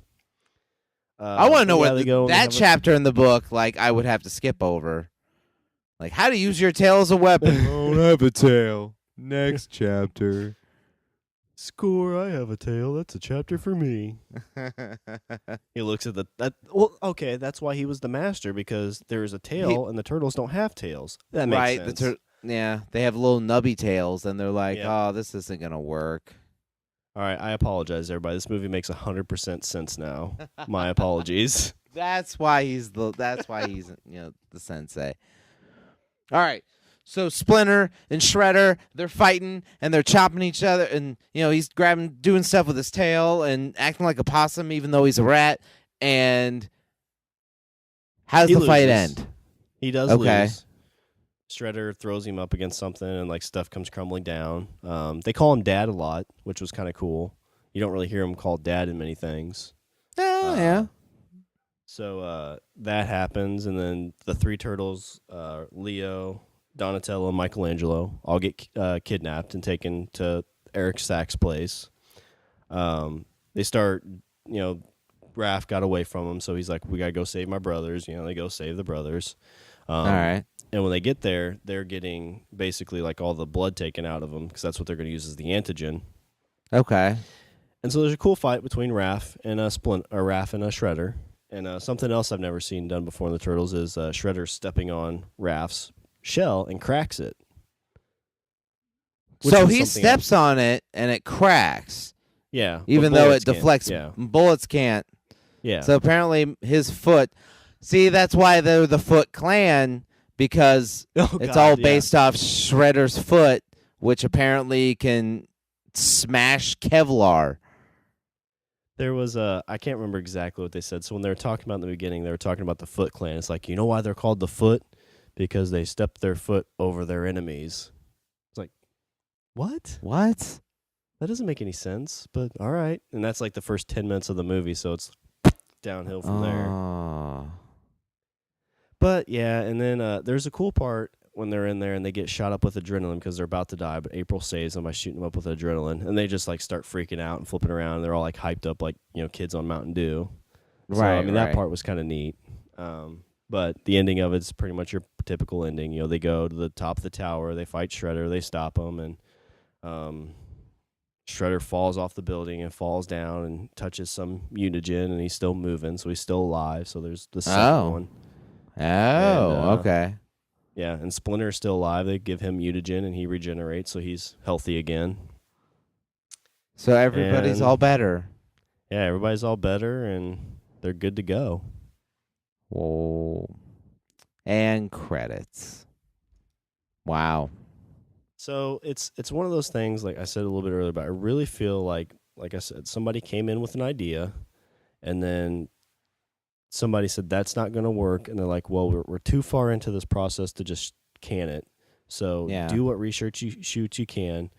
I want to know what they go and they that have a- chapter in the book. I would have to skip over. Like how to use your tail as a weapon. I don't have a tail. Next chapter. Score! I have a tail. That's a chapter for me. He looks at well, okay, that's why he was the master, because there is a tail and the turtles don't have tails. That makes Right. sense. Yeah, they have little nubby tails, and they're like, Yeah. "Oh, this isn't gonna work." All right, I apologize, everybody. This movie makes 100% sense now. My apologies. That's why he's the sensei. All right. So Splinter and Shredder, they're fighting and they're chopping each other, and he's doing stuff with his tail and acting like a possum even though he's a rat. And how does He the fight loses. end? He does Okay. lose. Shredder throws him up against something, and stuff comes crumbling down. They call him Dad a lot, which was kind of cool. You don't really hear him called Dad in many things. Oh, yeah. So that happens, and then the three turtles, Leo, Donatello and Michelangelo all get kidnapped and taken to Eric Sack's place. They start, Raph got away from him, so he's like, we got to go save my brothers. They go save the brothers. All right. And when they get there, they're getting basically like all the blood taken out of them because that's what they're going to use as the antigen. Okay. And so there's a cool fight between Raph and Raph and a Shredder. And something else I've never seen done before in the Turtles is Shredder stepping on Raph's shell and cracks it. So he steps on it and it cracks. Yeah. Even though it deflects. Bullets can't. Yeah. So apparently his foot. See, that's why they're the Foot Clan, because it's all based off Shredder's foot, which apparently can smash Kevlar. There was I can't remember exactly what they said. So when they were talking about in the beginning, they were talking about the Foot Clan. It's like, you know why they're called the Foot? Because they stepped their foot over their enemies. It's like, what? What? That doesn't make any sense, but all right. And that's like the first 10 minutes of the movie, so it's downhill from there. But yeah, and then there's a cool part when they're in there and they get shot up with adrenaline because they're about to die, but April saves them by shooting them up with adrenaline, and they just like start freaking out and flipping around. And they're all like hyped up like, kids on Mountain Dew. So, right. That part was kind of neat. But the ending of it's pretty much your typical ending. They go to the top of the tower, they fight Shredder, they stop him, and Shredder falls off the building and falls down and touches some mutagen, and he's still moving, so he's still alive. So there's the second one. Okay. Yeah, and Splinter's still alive. They give him mutagen, and he regenerates, so he's healthy again. So everybody's all better. Yeah, everybody's all better, and they're good to go. Whoa. And credits. Wow. So it's one of those things, like I said a little bit earlier, but I really feel like I said, somebody came in with an idea, and then somebody said that's not going to work, and they're like, well, we're too far into this process to just can it. So do what research you can.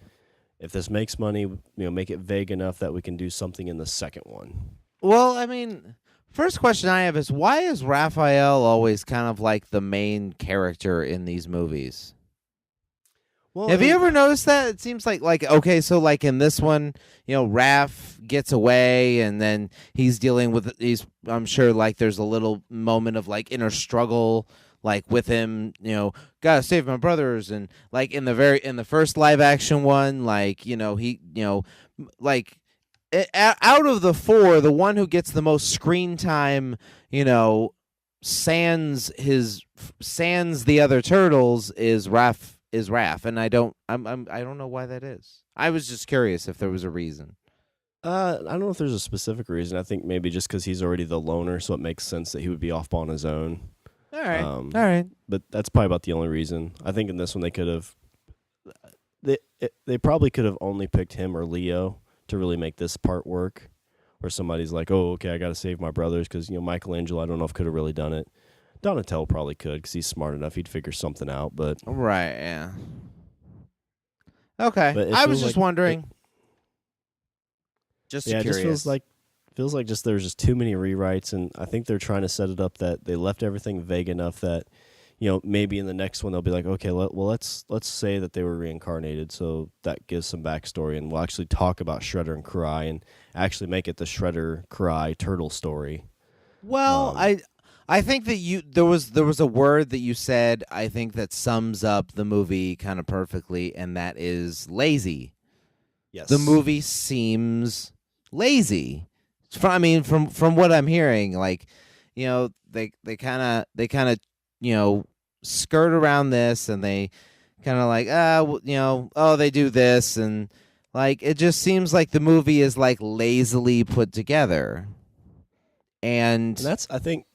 If this makes money, make it vague enough that we can do something in the second one. Well, I mean, first question I have is, why is Raphael always kind of like the main character in these movies? Well, have you ever noticed that? It seems like okay, so like in this one, Raph gets away, and then he's dealing with I'm sure like there's a little moment of like inner struggle, like with him, gotta save my brothers, and like in the first live action one, like he like out of the four, the one who gets the most screen time, sans the other turtles is Raph. And I don't know why that is. I was just curious if there was a reason. I don't know if there's a specific reason. I think maybe just because he's already the loner, so it makes sense that he would be off on his own. All right. But that's probably about the only reason. I think in this one they could have. They probably could have only picked him or Leo to really make this part work. Where somebody's like, oh, okay, I got to save my brothers because Michelangelo, I don't know if could have really done it. Donatello probably could because he's smart enough. He'd figure something out, but... Right, yeah. Okay, I was just wondering. Just curious. It just feels like just there's just too many rewrites, and I think they're trying to set it up that they left everything vague enough that, maybe in the next one they'll be like, okay, let's say that they were reincarnated, so that gives some backstory, and we'll actually talk about Shredder and Cry and actually make it the Shredder Cry turtle story. Well, I think that there was a word that you said, I think, that sums up the movie kind of perfectly, and that is lazy. Yes. The movie seems lazy. From what I'm hearing, like, they kind of skirt around this, and they kind of like they do this, and like it just seems like the movie is like lazily put together. And that's I think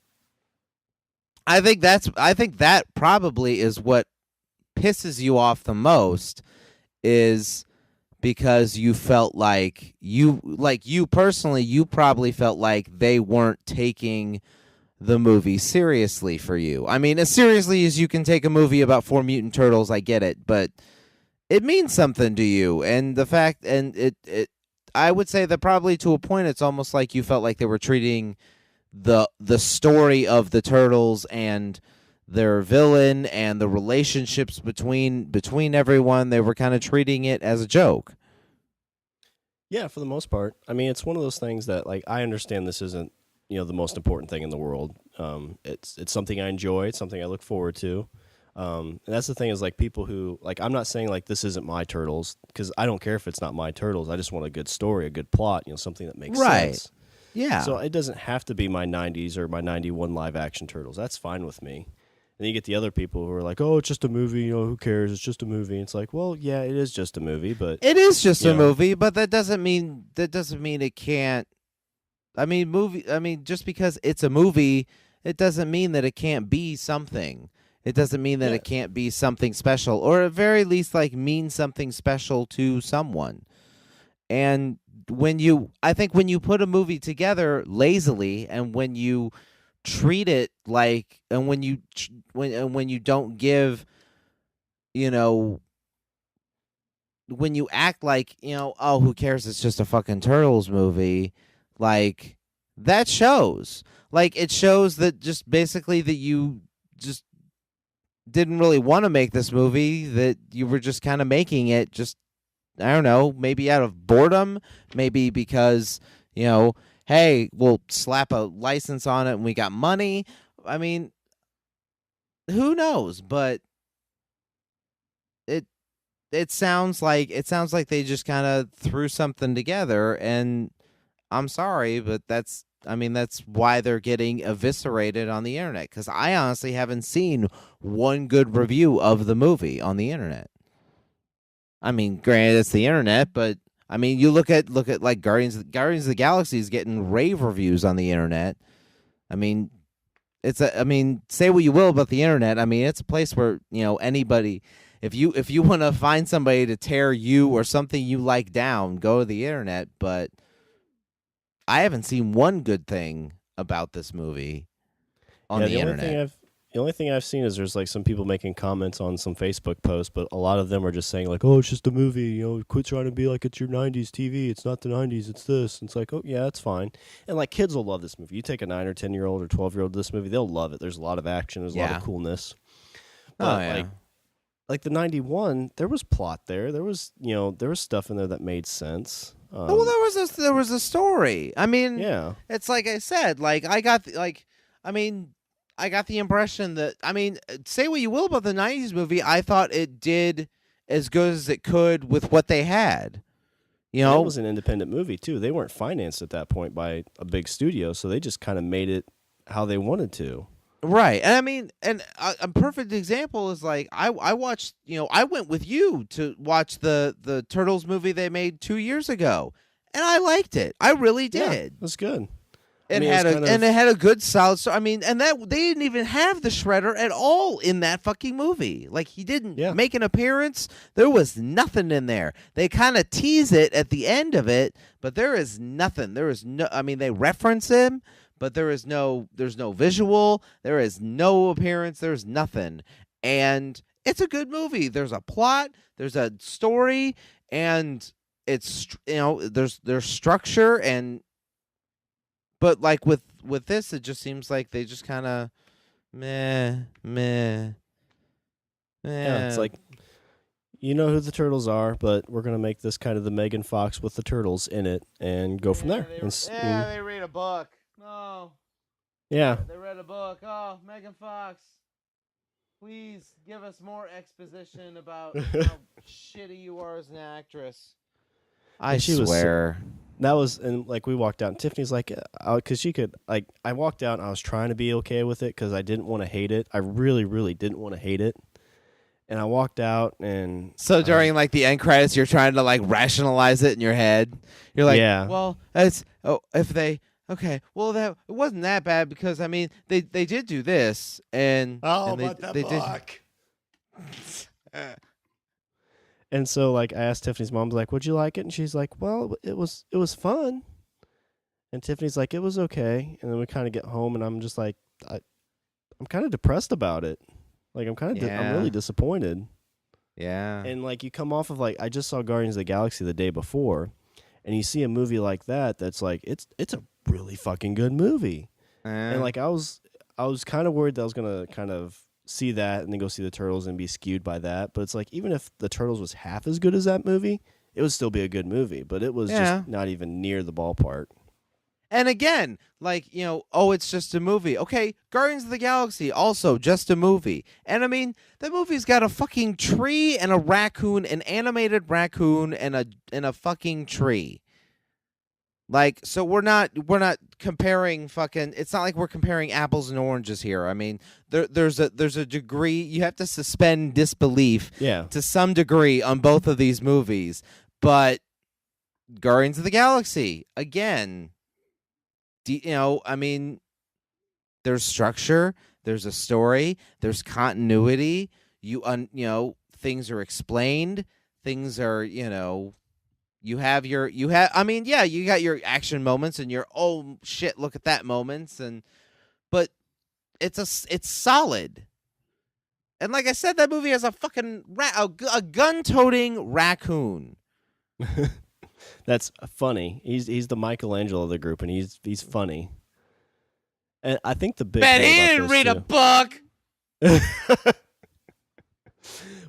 that probably is what pisses you off the most, is because you felt like you personally, you probably felt like they weren't taking the movie seriously for you. I mean, as seriously as you can take a movie about 4 mutant turtles, I get it, but it means something to you, and the fact, and it I would say that probably to a point it's almost like you felt like they were treating the story of the turtles and their villain and the relationships between everyone. They were kind of treating it as a joke. Yeah, for the most part. I mean, it's one of those things that, like, I understand this isn't, the most important thing in the world. It's something I enjoy. It's something I look forward to. And that's the thing is, like, people who, like, I'm not saying, like, this isn't my Turtles, because I don't care if it's not my Turtles. I just want a good story, a good plot, something that makes sense. Yeah. So it doesn't have to be my 90s or my 91 live action Turtles. That's fine with me. And then you get the other people who are like, oh, it's just a movie, who cares? It's just a movie. And it's like, well, yeah, it is just a movie, but it is just a movie, but that doesn't mean it can't. I mean, just because it's a movie, it doesn't mean that it can't be something. It doesn't mean that it can't be something special, or at very least, like, mean something special to someone. And I think when you put a movie together lazily, and when you treat it like, and when you don't give, when you act like, oh, who cares? It's just a fucking Turtles movie. Like, that shows. Like, it shows that just basically that you just didn't really want to make this movie, that you were just kind of making it just, I don't know, maybe out of boredom, maybe because, hey, we'll slap a license on it and we got money. I mean, who knows? But it sounds like they just kind of threw something together, and I'm sorry, but that's why they're getting eviscerated on the internet, because I honestly haven't seen one good review of the movie on the internet. I mean, granted, it's the internet, but I mean, you look at like Guardians of the Galaxy is getting rave reviews on the internet. I mean, say what you will about the internet. I mean, it's a place where, anybody, if you want to find somebody to tear you or something you like down, go to the internet. But I haven't seen one good thing about this movie on the internet. The only thing I've seen is there's, like, some people making comments on some Facebook posts, but a lot of them are just saying, like, oh, it's just a movie, quit trying to be like it's your 90s TV. It's not the 90s, it's this. And it's like, oh, yeah, that's fine. And, like, kids will love this movie. You take a 9 or 10-year-old or 12-year-old this movie, they'll love it. There's a lot of action. There's a lot of coolness. But, like the 91, there was plot there. There was, there was stuff in there that made sense. Well, there was a story. I mean, yeah. It's like I said, like, I got the impression that, say what you will about the 90s movie, I thought it did as good as it could with what they had. It was an independent movie, too. They weren't financed at that point by a big studio, so they just kind of made it how they wanted to. Right. And I mean, and a perfect example is, like, I watched, I went with you to watch the Turtles movie they made 2 years ago, and I liked it. I really did. Yeah, it was good. It had a good solid story. I mean, and that they didn't even have the Shredder at all in that fucking movie. Like, he didn't make an appearance. There was nothing in there. They kind of tease it at the end of it, but there is nothing. There is no. I mean, they reference him, but there's no visual. There is no appearance. There's nothing, and it's a good movie. There's a plot. There's a story, and it's there's structure and. But, like, with this, it just seems like they just kind of meh. Yeah, it's like, you know who the Turtles are, but we're going to make this kind of the Megan Fox with the Turtles in it and go from there. They read a book. No. Yeah. They read a book. Oh, Megan Fox, please give us more exposition about how shitty you are as an actress. I swear. That was, and, like, we walked out, and Tiffany's like, because she could, like, I walked out, and I was trying to be okay with it because I didn't want to hate it. I really, really didn't want to hate it. And I walked out, and. So during, like, the end credits, you're trying to, like, rationalize it in your head. You're like, well, okay, well, it wasn't that bad because, I mean, they did do this, and. Oh, and but the book. And so, like, I asked Tiffany's mom, like, would you like it? And she's like, well, it was fun. And Tiffany's like, it was okay. And then we kind of get home, and I'm just like, I'm kind of depressed about it. Like, I'm I'm really disappointed. Yeah. And, like, you come off of, like, I just saw Guardians of the Galaxy the day before, and you see a movie like that's like, it's a really fucking good movie. And, like, I was kind of worried that I was going to kind of see that and then go see the Turtles and be skewed by that. But it's like, even if the Turtles was half as good as that movie, it would still be a good movie. But it was Yeah. just not even near the ballpark. And again, like, oh, it's just a movie. Okay, Guardians of the Galaxy, also just a movie. And I mean, the movie's got a fucking tree and a raccoon, an animated raccoon and a fucking tree. Like, so we're not comparing fucking. It's not like we're comparing apples and oranges here. I mean, there's a degree you have to suspend disbelief Yeah. to some degree on both of these movies. But Guardians of the Galaxy, again, I mean, there's structure, there's a story, there's continuity. Things are explained, things are, you have I mean, yeah, you got your action moments and your oh shit, look at that moments, but it's solid. And like I said, that movie has a fucking a gun-toting raccoon. That's funny. He's the Michelangelo of the group, and he's funny. And I think the big Man, thing he about didn't this read too, a book.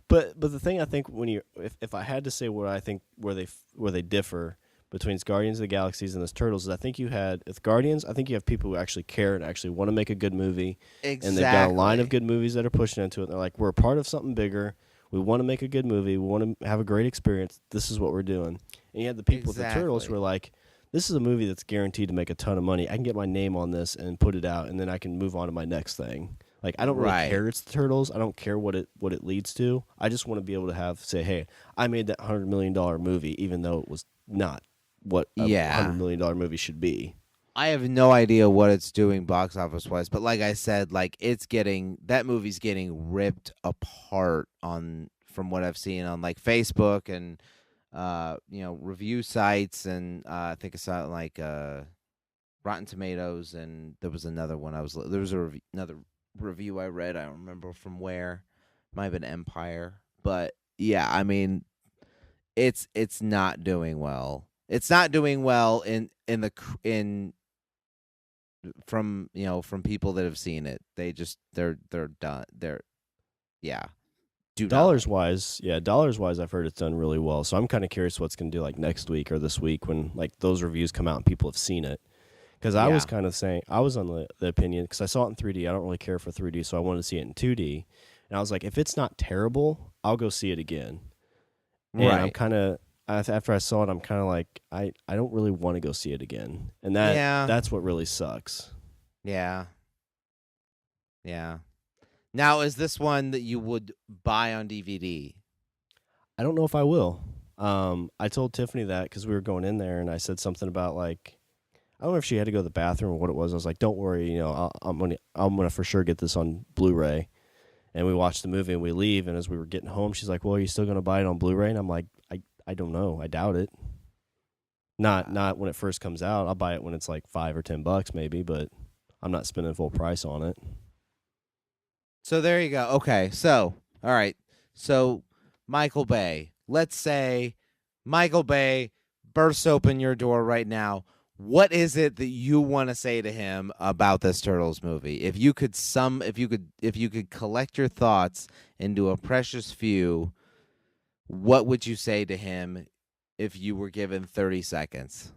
But the thing I think if I had to say what I think where they differ between Guardians of the Galaxies and the Turtles is, I think with Guardians, I think you have people who actually care and actually want to make a good movie. Exactly. And they've got a line of good movies that are pushing into it. They're like, we're a part of something bigger. We want to make a good movie. We want to have a great experience. This is what we're doing. And you had the people with the Turtles who are like, this is a movie that's guaranteed to make a ton of money. I can get my name on this and put it out, and then I can move on to my next thing. Like, I don't really care it's the Turtles. I don't care what it leads to. I just want to be able to say, hey, I made that $100 million movie, even though it was not what a $100 million movie should be. I have no idea what it's doing box office wise, but like I said, like that movie's getting ripped apart from what I've seen on like Facebook and review sites, and I think it's on like Rotten Tomatoes, and there was another one there was another review I read. I don't remember from where. Might have been Empire, but yeah, I mean, it's not doing well. It's not doing well from people that have seen it. They're done. Dollars wise, I've heard it's done really well. So I'm kind of curious what's going to do like next week or this week when like those reviews come out and people have seen it. Because I was kind of saying, I was on the opinion, because I saw it in 3D. I don't really care for 3D, so I wanted to see it in 2D. And I was like, if it's not terrible, I'll go see it again. And I'm kind of, after I saw it, I'm kind of like, I don't really want to go see it again. And that's what really sucks. Yeah. Yeah. Now, is this one that you would buy on DVD? I don't know if I will. I told Tiffany that because we were going in there, and I said something about like, I don't know if she had to go to the bathroom or what it was. I was like, "Don't worry, I'm gonna for sure get this on Blu-ray." And we watched the movie and we leave. And as we were getting home, she's like, "Well, are you still gonna buy it on Blu-ray?" And I'm like, "I don't know. I doubt it. Not when it first comes out. I'll buy it when it's like $5 or $10 maybe, but I'm not spending full price on it." So there you go. Okay, so all right, so Michael Bay. Let's say Michael Bay bursts open your door right now. What is it that you want to say to him about this Turtles movie? If you could collect your thoughts into a precious few, what would you say to him if you were given 30 seconds?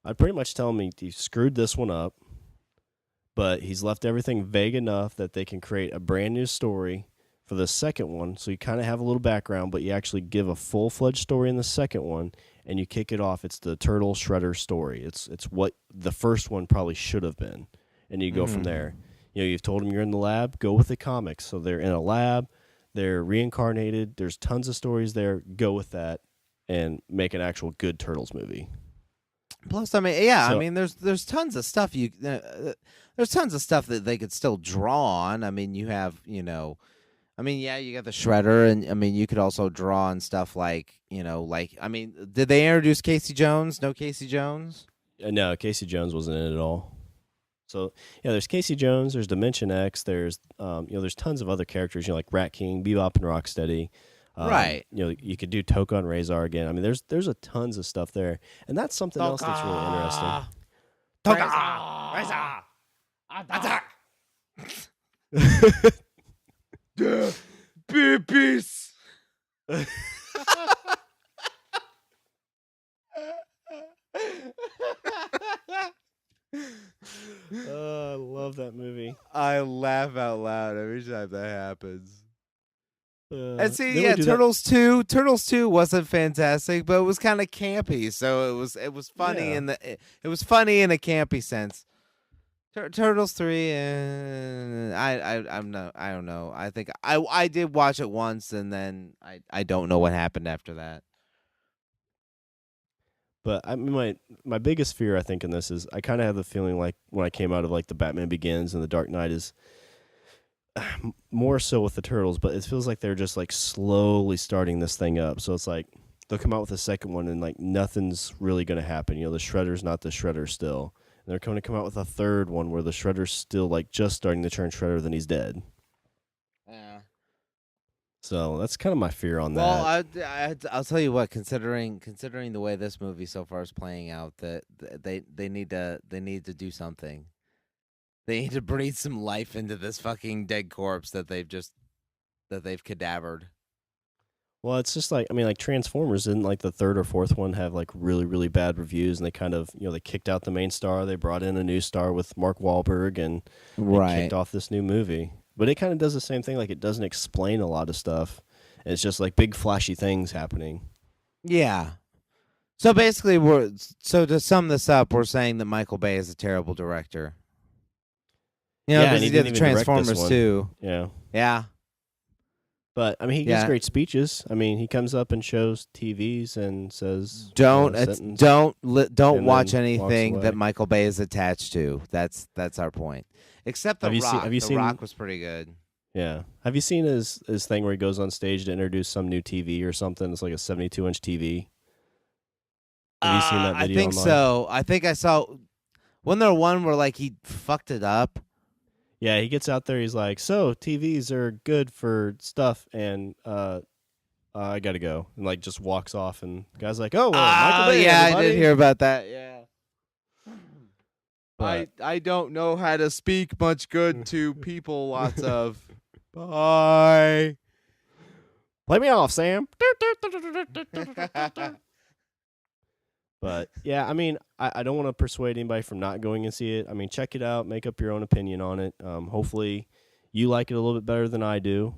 I'd pretty much tell him he screwed this one up, but he's left everything vague enough that they can create a brand new story for the second one. So you kind of have a little background, but you actually give a full-fledged story in the second one, and you kick it off. It's the Turtle Shredder story. It's what the first one probably should have been, and you go from there. You've told them you're in the lab. Go with the comics. So they're in a lab. They're reincarnated. There's tons of stories there. Go with that and make an actual good Turtles movie. Plus, I mean, I mean, there's tons of stuff there's tons of stuff that they could still draw on. I mean, you have, I mean, yeah, you got the Shredder, and I mean, you could also draw on stuff like, I mean, did they introduce Casey Jones? No Casey Jones? No, Casey Jones wasn't in it at all. So yeah, there's Casey Jones, there's Dimension X, there's there's tons of other characters, like Rat King, Bebop and Rocksteady. Right. You could do Toka and Razor again. I mean, there's a tons of stuff there, and that's something else that's really interesting. Toka, Razor, attack. Peace. I love that movie. I laugh out loud every time that happens. And see, Then we yeah, do that. Turtles 2 wasn't fantastic, but it was kind of campy. So it was funny Yeah. in it was funny in a campy sense. Turtles 3, I don't know. I think I did watch it once, and then I don't know what happened after that. But I mean, my biggest fear, I think, in this is I kind of have the feeling like when I came out of like the Batman Begins and the Dark Knight is more so with the Turtles, but it feels like they're just like slowly starting this thing up. So it's like they'll come out with a second one and like nothing's really going to happen. You know, the Shredder's not the Shredder still. And they're going to come out with a third one where the Shredder's still like just starting to turn Shredder, then he's dead. Yeah. So that's kind of my fear on Well, that. I'll tell you what. Considering the way this movie so far is playing out, that they need to do something. They need to breathe some life into this fucking dead corpse that they've cadavered. Well, it's just like, I mean, like Transformers, didn't like the third or fourth one have like really, really bad reviews, and they kind of, you know, they kicked out the main star, they brought in a new star with Mark Wahlberg, and they kicked off this new movie. But it kind of does the same thing, like it doesn't explain a lot of stuff. It's just like big flashy things happening. Yeah. So basically, to sum this up, we're saying that Michael Bay is a terrible director. You know, Yeah, because and he he did didn't the even direct this Transformers one. too. Yeah. Yeah. But I mean, he gives Yeah. great speeches. I mean, he comes up and shows TVs and says, Don't sentence, watch and then walks anything away. that Michael Bay is attached to. That's our point. Except The Rock. Have you The seen Rock was pretty good. Yeah. Have you seen his thing where he goes on stage to introduce some new TV or something? It's like a 72-inch TV. Have you seen that video I think online? so. I think I saw. Wasn't there one where like he fucked it up? Yeah, he gets out there. He's like, "So TVs are good for stuff, and I gotta go," and like just walks off. And the guy's like, "Oh well, Michael Bay." Yeah, everybody. I did hear about that. Yeah. But, I don't know how to speak much good to people. Lots of. Bye. play me off, Sam. But yeah, I mean, I don't want to persuade anybody from not going and see it. I mean, check it out, make up your own opinion on it. Hopefully, you like it a little bit better than I do.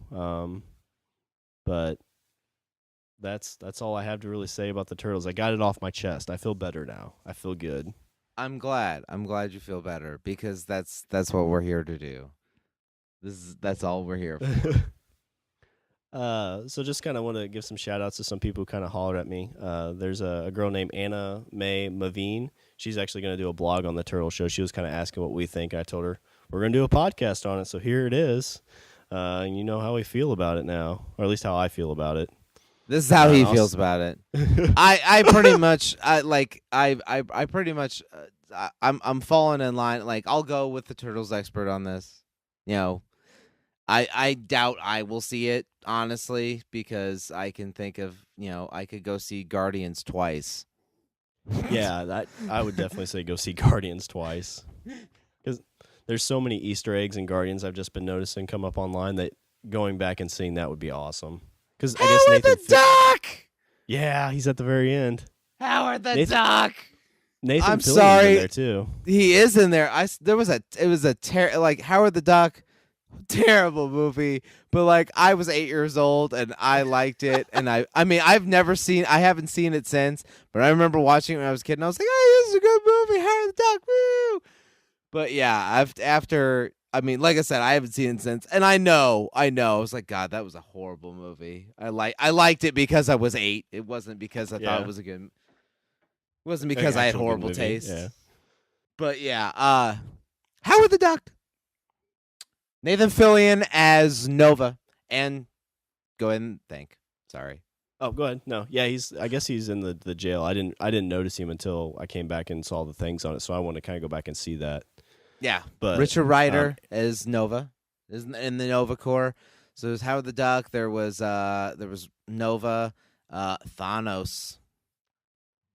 But that's all I have to really say about the Turtles. I got it off my chest. I feel better now. I feel good. I'm glad you feel better, because that's what we're here to do. That's all we're here for. So just kind of want to give some shout outs to some people who kind of hollered at me. There's a girl named Anna Mae Mavine. She's actually going to do a blog on the Turtle Show. She was kind of asking what we think. I told her we're going to do a podcast on it. So here it is. And you know how we feel about it now, or at least how I feel about it. This is how he feels about it. I pretty much I'm falling in line. Like, I'll go with the Turtles expert on this. You know, I doubt I will see it, honestly, because I can think of, you know, I could go see Guardians twice. Yeah, I would definitely say go see Guardians twice, because there's so many Easter eggs in Guardians I've just been noticing come up online that going back and seeing that would be awesome. Because I guess Howard the Duck. Yeah, he's at the very end. Howard the Duck. Nathan I'm Fillion's sorry. in there too. He is in there. It was like Howard the Duck. Terrible movie, but like I was 8 years old and I liked it, and I mean I haven't seen it since, but I remember watching it when I was a kid, and I was like, "Oh, this is a good movie, Howard the Duck, woo!" But yeah, after I mean, like I said, I haven't seen it since, and I know, I was like, God, that was a horrible movie. I liked it because I was 8. It wasn't because I thought it was a good. It wasn't because I had horrible taste. Yeah. But yeah, Howard the Duck. Nathan Fillion as Nova, and go ahead and think. Sorry. Oh, go ahead. No, yeah, I guess he's in the jail. I didn't notice him until I came back and saw the things on it, so I want to kind of go back and see that. Yeah, but Richard Rider as Nova is in the Nova Corps. So there's Howard the Duck. There was Nova, Thanos.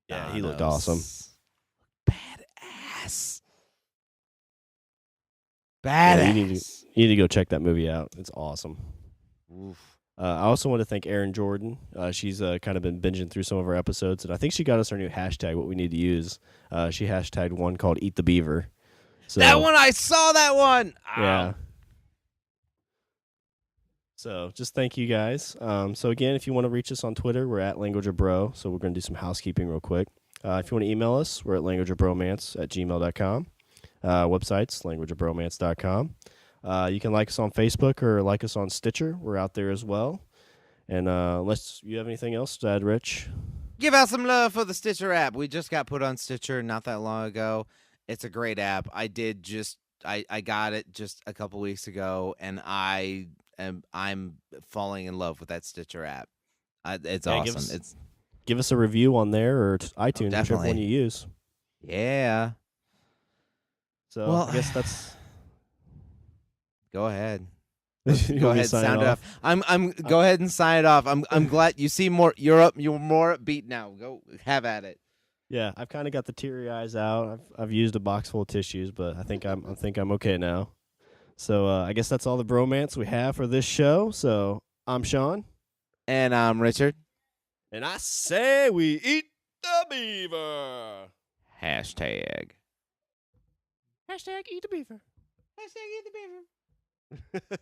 Yeah, he looked awesome. Badass. Yeah, you need to go check that movie out. It's awesome. Oof. I also want to thank Erin Jordan. She's kind of been binging through some of our episodes, and I think she got us our new hashtag, what we need to use. She hashtagged one called Eat the Beaver. So, That one, I saw that one. yeah. Ow. So just thank you guys. So again, if you want to reach us on Twitter, we're at languageofbro. So we're going to do some housekeeping real quick. If you want to email us, we're at languageofbromance@gmail.com. Websites, languageofbromance.com. You can like us on Facebook or like us on Stitcher. We're out there as well. And unless you have anything else to add, Rich? Give out some love for the Stitcher app. We just got put on Stitcher not that long ago. It's a great app. I got it just a couple weeks ago, and I'm falling in love with that Stitcher app. It's awesome. Give us a review on there or iTunes, whichever definitely. one you use. Yeah. So Well, I guess that's. Go ahead. You Go want me ahead, to sign sound it off? off. Go ahead and sign it off. I'm glad you seem more. You're more upbeat now. Go have at it. Yeah, I've kind of got the teary eyes out. I've used a box full of tissues, but I think I'm okay now. So I guess that's all the bromance we have for this show. So I'm Shawn, And I'm Richard. and I say we eat the beaver. Hashtag. Hashtag eat the beaver. Hashtag eat the beaver.